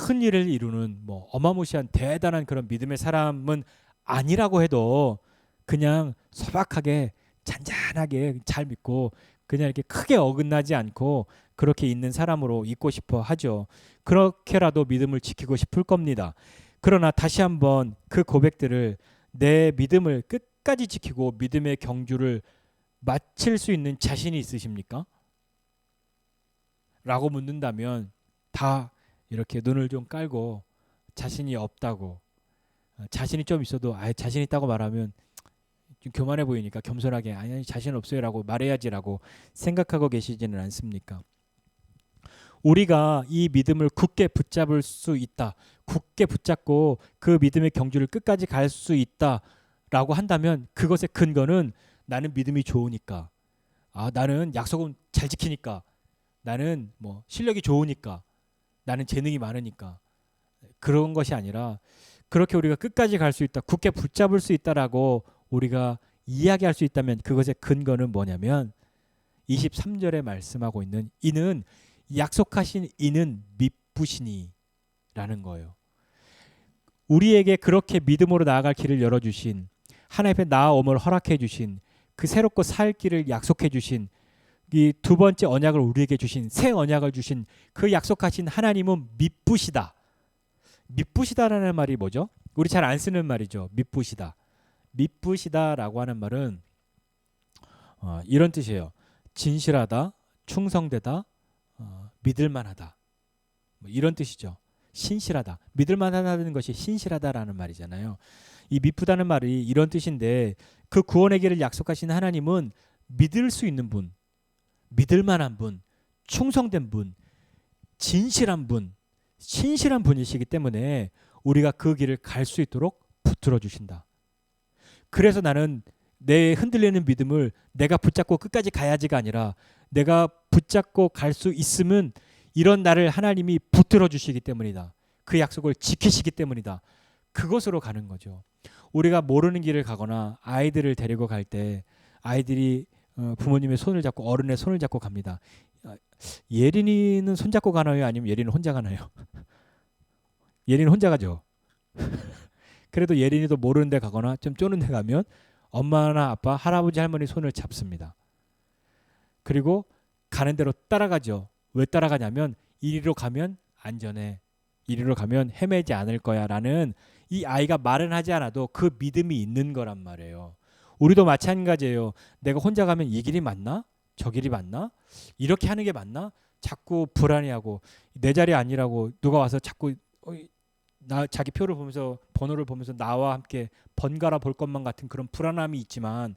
큰 일을 이루는 뭐 어마무시한 대단한 그런 믿음의 사람은 아니라고 해도 그냥 소박하게 잔잔하게 잘 믿고 그냥 이렇게 크게 어긋나지 않고 그렇게 있는 사람으로 있고 싶어 하죠. 그렇게라도 믿음을 지키고 싶을 겁니다. 그러나 다시 한번 그 고백들을, 내 믿음을 끝까지 지키고 믿음의 경주를 마칠 수 있는 자신이 있으십니까? 라고 묻는다면 다 이렇게 눈을 좀 깔고 자신이 없다고, 자신이 좀 있어도 자신 있다고 말하면 좀 교만해 보이니까 겸손하게 아니 자신 없어요라고 말해야지라고 생각하고 계시지는 않습니까? 우리가 이 믿음을 굳게 붙잡을 수 있다, 굳게 붙잡고 그 믿음의 경주를 끝까지 갈 수 있다라고 한다면 그것의 근거는 나는 믿음이 좋으니까, 나는 약속은 잘 지키니까, 나는 뭐 실력이 좋으니까, 나는 재능이 많으니까. 그런 것이 아니라 그렇게 우리가 끝까지 갈 수 있다, 굳게 붙잡을 수 있다라고 우리가 이야기할 수 있다면 그것의 근거는 뭐냐면 23절에 말씀하고 있는 이는 약속하신 이는 미쁘시니라는 거예요. 우리에게 그렇게 믿음으로 나아갈 길을 열어주신, 하나님 앞에 나아옴을 허락해 주신, 그 새롭고 살 길을 약속해 주신, 이 두 번째 언약을 우리에게 주신, 새 언약을 주신 그 약속하신 하나님은 미쁘시다. 미쁘시다라는 말이 뭐죠? 우리 잘 안 쓰는 말이죠. 미쁘시다. 미쁘시다라고 하는 말은 이런 뜻이에요. 진실하다, 충성되다, 믿을만하다. 뭐 이런 뜻이죠. 신실하다. 믿을만하다는 것이 신실하다라는 말이잖아요. 이 미쁘다는 말이 이런 뜻인데 그 구원의 길을 약속하신 하나님은 믿을 수 있는 분, 믿을만한 분, 충성된 분, 진실한 분, 신실한 분이시기 때문에 우리가 그 길을 갈 수 있도록 붙들어 주신다. 그래서 나는 내 흔들리는 믿음을 내가 붙잡고 끝까지 가야지가 아니라 내가 붙잡고 갈 수 있으면 이런 나를 하나님이 붙들어 주시기 때문이다. 그 약속을 지키시기 때문이다. 그것으로 가는 거죠. 우리가 모르는 길을 가거나 아이들을 데리고 갈 때 아이들이 부모님의 손을 잡고 어른의 손을 잡고 갑니다. 예린이는 손 잡고 가나요? 아니면 예린이는 혼자 가나요? 예린이는 혼자 가죠. 그래도 예린이도 모르는 데 가거나 좀 쪼는 데 가면 엄마나 아빠, 할아버지, 할머니 손을 잡습니다. 그리고 가는 대로 따라가죠. 왜 따라가냐면 이리로 가면 안전해. 이리로 가면 헤매지 않을 거야 라는 이 아이가 말은 하지 않아도 그 믿음이 있는 거란 말이에요. 우리도 마찬가지예요. 내가 혼자 가면 이 길이 맞나? 저 길이 맞나? 이렇게 하는 게 맞나? 자꾸 불안해하고 내 자리 아니라고 누가 와서 자꾸 자기 표를 보면서 번호를 보면서 나와 함께 번갈아 볼 것만 같은 그런 불안함이 있지만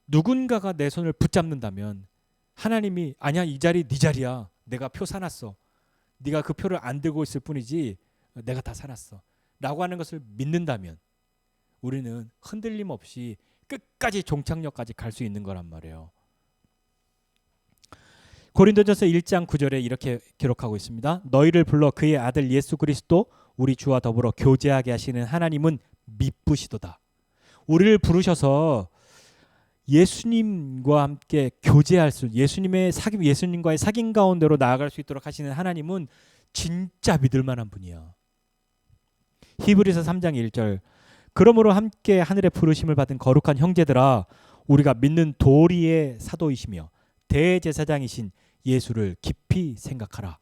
누군가가 내 손을 붙잡는다면 하나님이 아니야 이 자리 네 자리야. 내가 표 사놨어. 네가 그 표를 안 들고 있을 뿐이지 내가 다 사놨어. 라고 하는 것을 믿는다면 우리는 흔들림 없이 끝까지 종착역까지 갈 수 있는 거란 말이에요. 고린도전서 1장 9절에 이렇게 기록하고 있습니다. 너희를 불러 그의 아들 예수 그리스도 우리 주와 더불어 교제하게 하시는 하나님은 미쁘시도다. 우리를 부르셔서 예수님과 함께 교제할 수, 예수님과의 사귐 가운데로 나아갈 수 있도록 하시는 하나님은 진짜 믿을 만한 분이야. 히브리서 3장 1절 그러므로 함께 하늘의 부르심을 받은 거룩한 형제들아 우리가 믿는 도리의 사도이시며 대제사장이신 예수를 깊이 생각하라.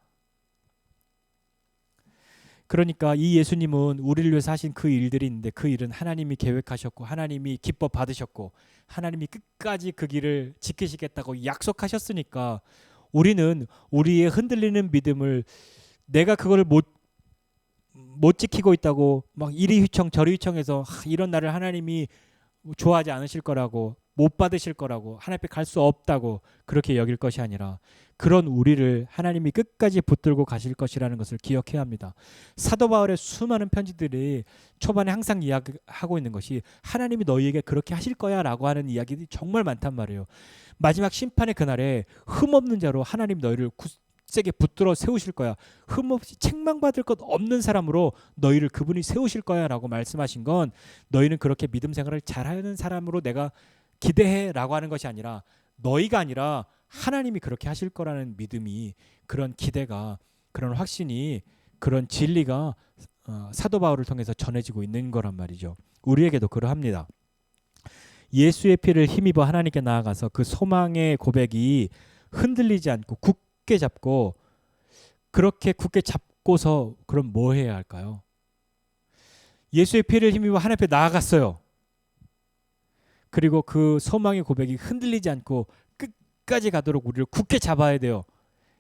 그러니까 이 예수님은 우리를 위해서 하신 그 일들이 있는데 그 일은 하나님이 계획하셨고 하나님이 기뻐 받으셨고 하나님이 끝까지 그 길을 지키시겠다고 약속하셨으니까 우리는 우리의 흔들리는 믿음을 내가 그걸 못 지키고 있다고 막 이리 휘청 저리 휘청해서 이런 나를 하나님이 좋아하지 않으실 거라고 못 받으실 거라고 하나님 앞에 갈 수 없다고 그렇게 여길 것이 아니라 그런 우리를 하나님이 끝까지 붙들고 가실 것이라는 것을 기억해야 합니다. 사도 바울의 수많은 편지들이 초반에 항상 이야기하고 있는 것이 하나님이 너희에게 그렇게 하실 거야 라고 하는 이야기들이 정말 많단 말이에요. 마지막 심판의 그날에 흠없는 자로 하나님 너희를 굳세게 붙들어 세우실 거야. 흠없이 책망받을 것 없는 사람으로 너희를 그분이 세우실 거야 라고 말씀하신 건 너희는 그렇게 믿음 생활을 잘하는 사람으로 내가 기대해 라고 하는 것이 아니라 너희가 아니라 하나님이 그렇게 하실 거라는 믿음이 그런 기대가 그런 확신이 그런 진리가 사도 바울을 통해서 전해지고 있는 거란 말이죠. 우리에게도 그러합니다. 예수의 피를 힘입어 하나님께 나아가서 그 소망의 고백이 흔들리지 않고 굳게 잡고 그렇게 굳게 잡고서 그럼 뭐 해야 할까요? 예수의 피를 힘입어 하나님 앞에 나아갔어요. 그리고 그 소망의 고백이 흔들리지 않고 끝까지 가도록 우리를 굳게 잡아야 돼요.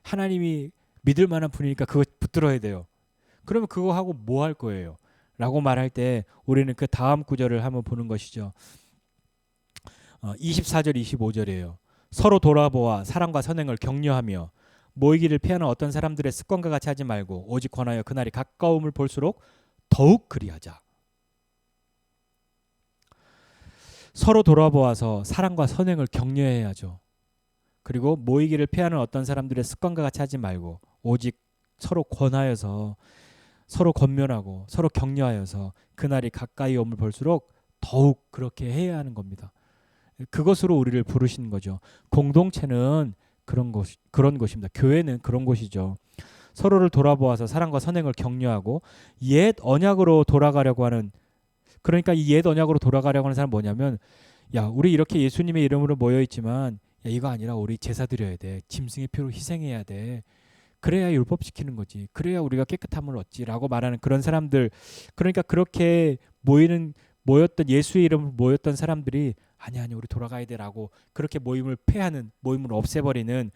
하나님이 믿을 만한 분이니까 그거 붙들어야 돼요. 그러면 그거 하고 뭐 할 거예요? 라고 말할 때 우리는 그 다음 구절을 한번 보는 것이죠. 24절 25절이에요. 서로 돌아보아 사랑과 선행을 격려하며 모이기를 피하는 어떤 사람들의 습관과 같이 하지 말고 오직 권하여 그날이 가까움을 볼수록 더욱 그리하자. 서로 돌아보아서 사랑과 선행을 격려해야죠. 그리고 모이기를 피하는 어떤 사람들의 습관과 같이 하지 말고 오직 서로 권하여서 서로 권면하고 서로 격려하여서 그날이 가까이 오면 볼수록 더욱 그렇게 해야 하는 겁니다. 그것으로 우리를 부르신 거죠. 공동체는 그런 곳입니다. 교회는 그런 곳이죠. 서로를 돌아보아서 사랑과 선행을 격려하고 옛 언약으로 돌아가려고 하는, 그러니까 이 옛 언약으로 돌아가려고 하는 사람 뭐냐면, 야, 우리 이렇게 예수님의 이름으로 모여 있지만 야, 이거 아니라 우리 제사 드려야 돼. 짐승의 피로 희생해야 돼. 그래야 율법 지키는 거지. 그래야 우리가 깨끗함을 얻지라고 말하는 그런 사람들. 그러니까 그렇게 모였던 예수의 이름으로 모였던 사람들이 아니 우리 돌아가야 돼라고 그렇게 모임을 폐하는, 모임을 없애버리는,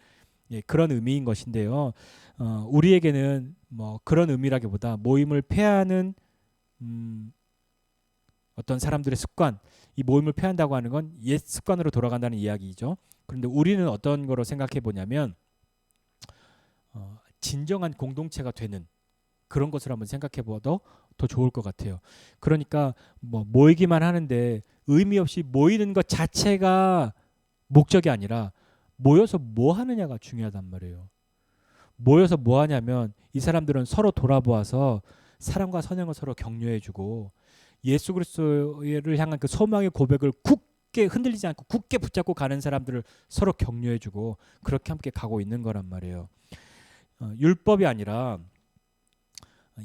예, 그런 의미인 것인데요. 우리에게는 뭐 그런 의미라기보다 모임을 폐하는 어떤 사람들의 습관, 이 모임을 폐한다고 하는 건 옛 습관으로 돌아간다는 이야기죠. 그런데 우리는 어떤 거로 생각해 보냐면 진정한 공동체가 되는 그런 것을 한번 생각해 봐도 더 좋을 것 같아요. 그러니까 뭐 모이기만 하는데 의미 없이 모이는 것 자체가 목적이 아니라 모여서 뭐 하느냐가 중요하단 말이에요. 모여서 뭐 하냐면 이 사람들은 서로 돌아보아서 사랑과 선행을 서로 격려해주고 예수 그리스도를 향한 그 소망의 고백을 굳게 흔들리지 않고 굳게 붙잡고 가는 사람들을 서로 격려해주고 그렇게 함께 가고 있는 거란 말이에요. 율법이 아니라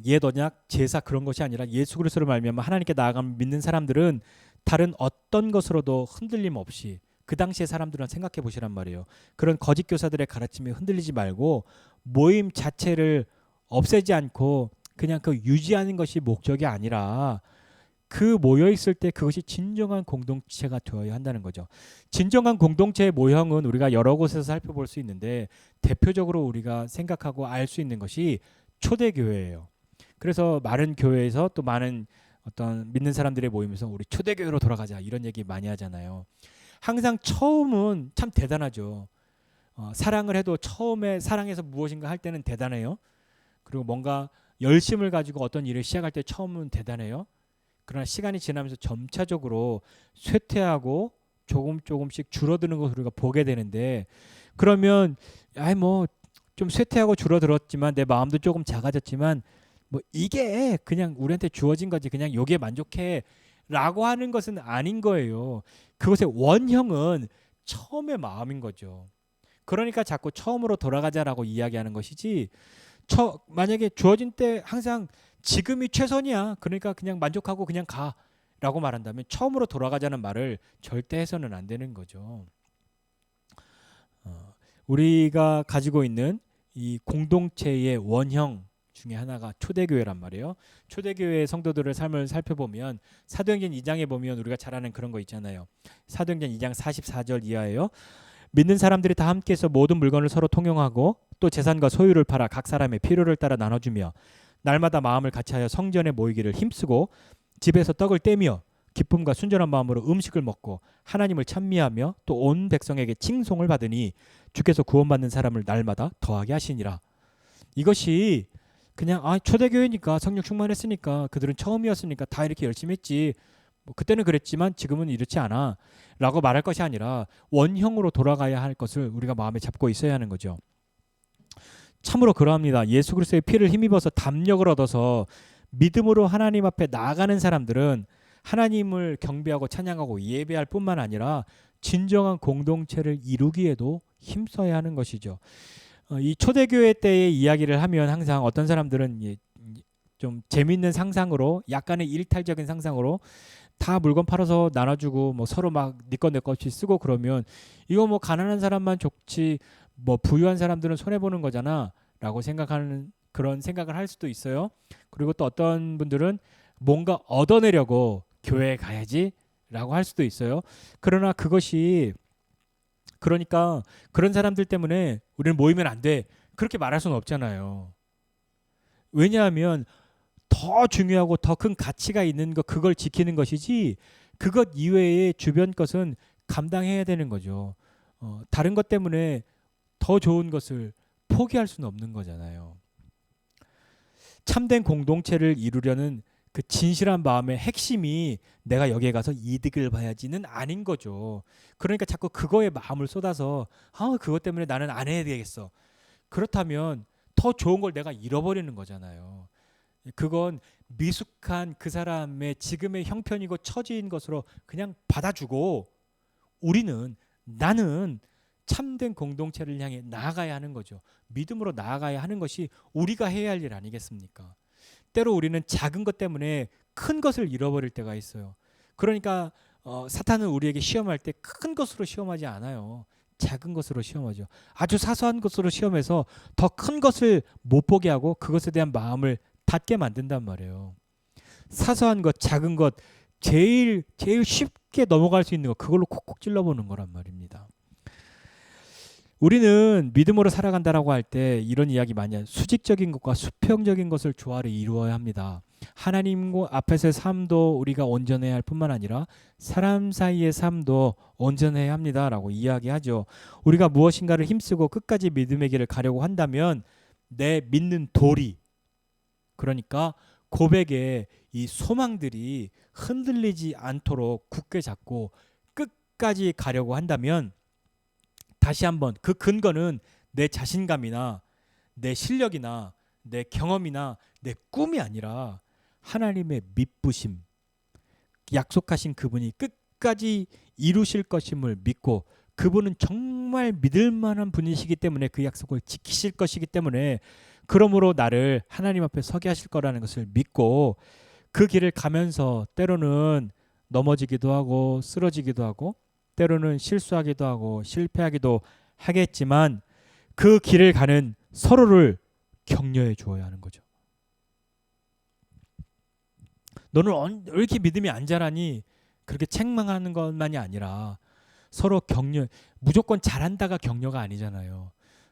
옛 언약, 제사 그런 것이 아니라 예수 그리스도를 말미암아 하나님께 나아가는 믿는 사람들은 다른 어떤 것으로도 흔들림 없이, 그 당시의 사람들은 생각해 보시란 말이에요. 그런 거짓 교사들의 가르침에 흔들리지 말고 모임 자체를 없애지 않고 그냥 그 유지하는 것이 목적이 아니라 그 모여 있을 때 그것이 진정한 공동체가 되어야 한다는 거죠. 진정한 공동체의 모형은 우리가 여러 곳에서 살펴볼 수 있는데 대표적으로 우리가 생각하고 알 수 있는 것이 초대교회예요. 그래서 많은 교회에서 또 많은 어떤 믿는 사람들의 모임에서 우리 초대교회로 돌아가자 이런 얘기 많이 하잖아요. 항상 처음은 참 대단하죠. 사랑을 해도 처음에 사랑해서 무엇인가 할 때는 대단해요. 그리고 뭔가 열심을 가지고 어떤 일을 시작할 때 처음은 대단해요. 그러나 시간이 지나면서 점차적으로 쇠퇴하고 조금씩 줄어드는 것을 우리가 보게 되는데, 그러면 뭐 좀 쇠퇴하고 줄어들었지만 내 마음도 조금 작아졌지만 뭐 이게 그냥 우리한테 주어진 거지 그냥 여기에 만족해 라고 하는 것은 아닌 거예요. 그것의 원형은 처음의 마음인 거죠. 그러니까 자꾸 처음으로 돌아가자라고 이야기하는 것이지, 만약에 주어진 때 항상 지금이 최선이야, 그러니까 그냥 만족하고 그냥 가 라고 말한다면 처음으로 돌아가자는 말을 절대 해서는 안 되는 거죠. 우리가 가지고 있는 이 공동체의 원형 중에 하나가 초대교회란 말이에요. 초대교회의 성도들의 삶을 살펴보면 사도행전 2장에 보면 우리가 잘 아는 그런 거 있잖아요. 사도행전 2장 44절 이하예요. 믿는 사람들이 다 함께해서 모든 물건을 서로 통용하고 또 재산과 소유를 팔아 각 사람의 필요를 따라 나눠주며 날마다 마음을 같이하여 성전에 모이기를 힘쓰고 집에서 떡을 떼며 기쁨과 순전한 마음으로 음식을 먹고 하나님을 찬미하며 또 온 백성에게 칭송을 받으니 주께서 구원받는 사람을 날마다 더하게 하시니라. 이것이 그냥 초대교회니까 성령 충만했으니까 그들은 처음이었으니까 다 이렇게 열심히 했지, 뭐 그때는 그랬지만 지금은 이렇지 않아 라고 말할 것이 아니라 원형으로 돌아가야 할 것을 우리가 마음에 잡고 있어야 하는 거죠. 참으로 그러합니다. 예수 그리스도의 피를 힘입어서 담력을 얻어서 믿음으로 하나님 앞에 나아가는 사람들은 하나님을 경배하고 찬양하고 예배할 뿐만 아니라 진정한 공동체를 이루기에도 힘써야 하는 것이죠. 이 초대교회 때의 이야기를 하면 항상 어떤 사람들은 좀 재밌는 상상으로, 약간의 일탈적인 상상으로 다 물건 팔아서 나눠주고 뭐 서로 막 네 것 내 것이 쓰고 그러면 이거 뭐 가난한 사람만 좋지 뭐 부유한 사람들은 손해 보는 거잖아 라고 생각하는, 그런 생각을 할 수도 있어요. 그리고 또 어떤 분들은 뭔가 얻어내려고 교회에 가야지 라고 할 수도 있어요. 그러나 그것이, 그러니까 그런 사람들 때문에 우리는 모이면 안 돼 그렇게 말할 수는 없잖아요. 왜냐하면 더 중요하고 더 큰 가치가 있는 것, 그걸 지키는 것이지 그것 이외의 주변 것은 감당해야 되는 거죠. 다른 것 때문에 더 좋은 것을 포기할 수는 없는 거잖아요. 참된 공동체를 이루려는 그 진실한 마음의 핵심이 내가 여기에 가서 이득을 봐야지는 아닌 거죠. 그러니까 자꾸 그거에 마음을 쏟아서 그것 때문에 나는 안 해야 되겠어. 그렇다면 더 좋은 걸 내가 잃어버리는 거잖아요. 그건 미숙한 그 사람의 지금의 형편이고 처지인 것으로 그냥 받아주고 나는 참된 공동체를 향해 나아가야 하는 거죠. 믿음으로 나아가야 하는 것이 우리가 해야 할 일 아니겠습니까? 때로 우리는 작은 것 때문에 큰 것을 잃어버릴 때가 있어요. 그러니까 사탄은 우리에게 시험할 때 큰 것으로 시험하지 않아요. 작은 것으로 시험하죠. 아주 사소한 것으로 시험해서 더 큰 것을 못 보게 하고 그것에 대한 마음을 닫게 만든단 말이에요. 사소한 것, 작은 것, 제일 쉽게 넘어갈 수 있는 것, 그걸로 콕콕 찔러보는 거란 말입니다. 우리는 믿음으로 살아간다라고 할 때 이런 이야기 많이 해요. 수직적인 것과 수평적인 것을 조화를 이루어야 합니다. 하나님 앞에서의 삶도 우리가 온전해야 할 뿐만 아니라 사람 사이의 삶도 온전해야 합니다라고 이야기하죠. 우리가 무엇인가를 힘쓰고 끝까지 믿음의 길을 가려고 한다면 내 믿는 도리, 그러니까 고백의 이 소망들이 흔들리지 않도록 굳게 잡고 끝까지 가려고 한다면, 다시 한번 그 근거는 내 자신감이나 내 실력이나 내 경험이나 내 꿈이 아니라 하나님의 믿부심, 약속하신 그분이 끝까지 이루실 것임을 믿고 그분은 정말 믿을 만한 분이시기 때문에 그 약속을 지키실 것이기 때문에 그러므로 나를 하나님 앞에 서게 하실 거라는 것을 믿고 그 길을 가면서 때로는 넘어지기도 하고 쓰러지기도 하고 때로는 실수하기도 하고 실패하기도 하겠지만 그 길을 가는 서로를 격려해 주어야 하는 거죠. 너는 왜 이렇게 믿음이 안 자라니? 그렇게 책망하는 것만이 아니라 서로 격려, 무조건 잘한다가 격려가 아니잖아요.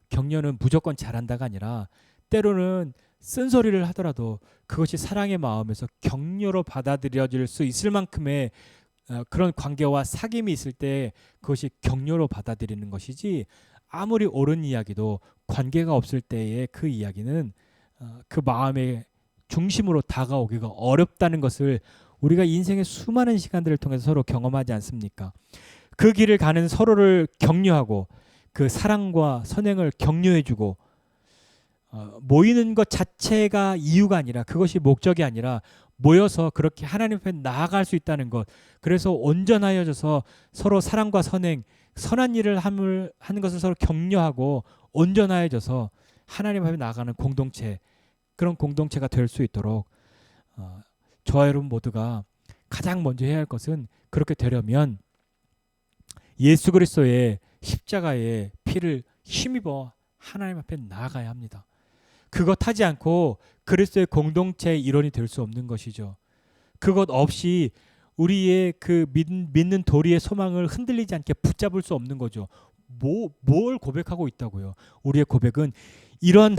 격려는 무조건 잘한다가 아니라 때로는 쓴소리를 하더라도 그것이 사랑의 마음에서 격려로 받아들여질 수 있을 만큼의 그런 관계와 사귐이 있을 때 그것이 격려로 받아들이는 것이지, 아무리 옳은 이야기도 관계가 없을 때의 그 이야기는 그 마음의 중심으로 다가오기가 어렵다는 것을 우리가 인생의 수많은 시간들을 통해서 서로 경험하지 않습니까? 그 길을 가는 서로를 격려하고 그 사랑과 선행을 격려해주고 모이는 것 자체가 이유가 아니라, 그것이 목적이 아니라 모여서 그렇게 하나님 앞에 나아갈 수 있다는 것, 그래서 온전하여져서 서로 사랑과 선행, 선한 일을 하는 것을 서로 격려하고 온전하여져서 하나님 앞에 나아가는 공동체, 그런 공동체가 될 수 있도록 저와 여러분 모두가 가장 먼저 해야 할 것은, 그렇게 되려면 예수 그리스도의 십자가의 피를 힘입어 하나님 앞에 나아가야 합니다. 그것 하지 않고 그리스도의 공동체의 일원이 될 수 없는 것이죠. 그것 없이 우리의 그 믿는 도리의 소망을 흔들리지 않게 붙잡을 수 없는 거죠. 뭘 고백하고 있다고요? 우리의 고백은 이러한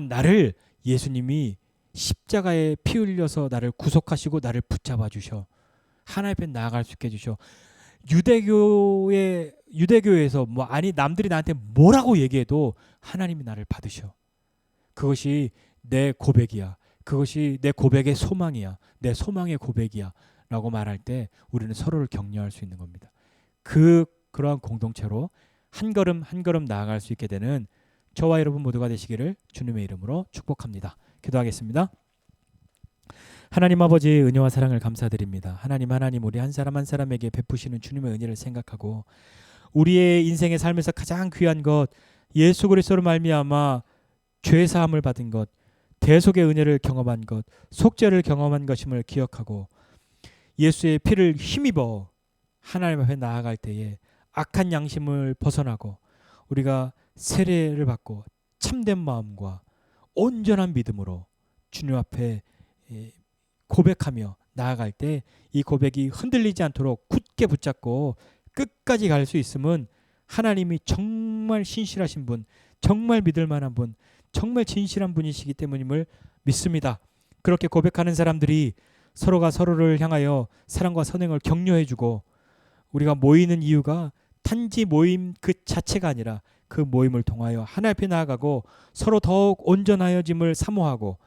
나를 예수님이 십자가에 피 흘려서 나를 구속하시고 나를 붙잡아 주셔 하나님 앞에 나아갈 수 있게 해주셔. 유대교에서 남들이 나한테 뭐라고 얘기해도 하나님이 나를 받으셔. 그것이 내 고백이야. 그것이 내 고백의 소망이야. 내 소망의 고백이야. 라고 말할 때 우리는 서로를 격려할 수 있는 겁니다. 그러한 공동체로 한 걸음 한 걸음 나아갈 수 있게 되는 저와 여러분 모두가 되시기를 주님의 이름으로 축복합니다. 기도하겠습니다. 하나님 아버지, 은혜와 사랑을 감사드립니다. 하나님 우리 한 사람 한 사람에게 베푸시는 주님의 은혜를 생각하고 우리의 인생의 삶에서 가장 귀한 것, 예수 그리스도로 말미암아 죄 사함을 받은 것, 대속의 은혜를 경험한 것, 속죄를 경험한 것임을 기억하고 예수의 피를 힘입어 하나님 앞에 나아갈 때에 악한 양심을 벗어나고 우리가 세례를 받고 참된 마음과 온전한 믿음으로 주님 앞에 고백하며 나아갈 때 이 고백이 흔들리지 않도록 굳게 붙잡고 끝까지 갈 수 있음은 하나님이 정말 신실하신 분, 정말 믿을 만한 분, 정말 진실한 분이시기 때문임을 믿습니다. 그렇게 고백하는 사람들이 서로가 서로를 향하여 사랑과 선행을 격려해주고, 우리가 모이는 이유가 단지 모임 그 자체가 아니라 그 모임을 통하여 하나님 앞에 나아가고 서로 더욱 온전하여짐을 사모하고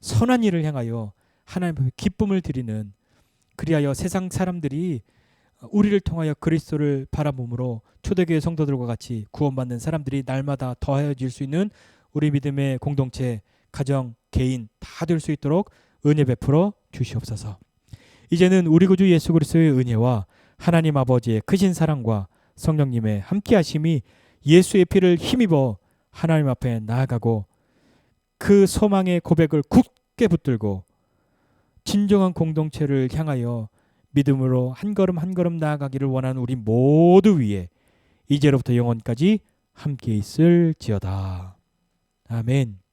선한 일을 향하여 하나님 앞에 기쁨을 드리는, 그리하여 세상 사람들이 우리를 통하여 그리스도를 바라봄으로 초대교회 성도들과 같이 구원받는 사람들이 날마다 더하여질 수 있는 우리 믿음의 공동체, 가정, 개인 다 될 수 있도록 은혜 베풀어 주시옵소서. 이제는 우리 구주 예수 그리스도의 은혜와 하나님 아버지의 크신 사랑과 성령님의 함께하심이 예수의 피를 힘입어 하나님 앞에 나아가고 그 소망의 고백을 굳게 붙들고 진정한 공동체를 향하여 믿음으로 한 걸음 한 걸음 나아가기를 원하는 우리 모두 위에 이제로부터 영원까지 함께 있을지어다. 아멘.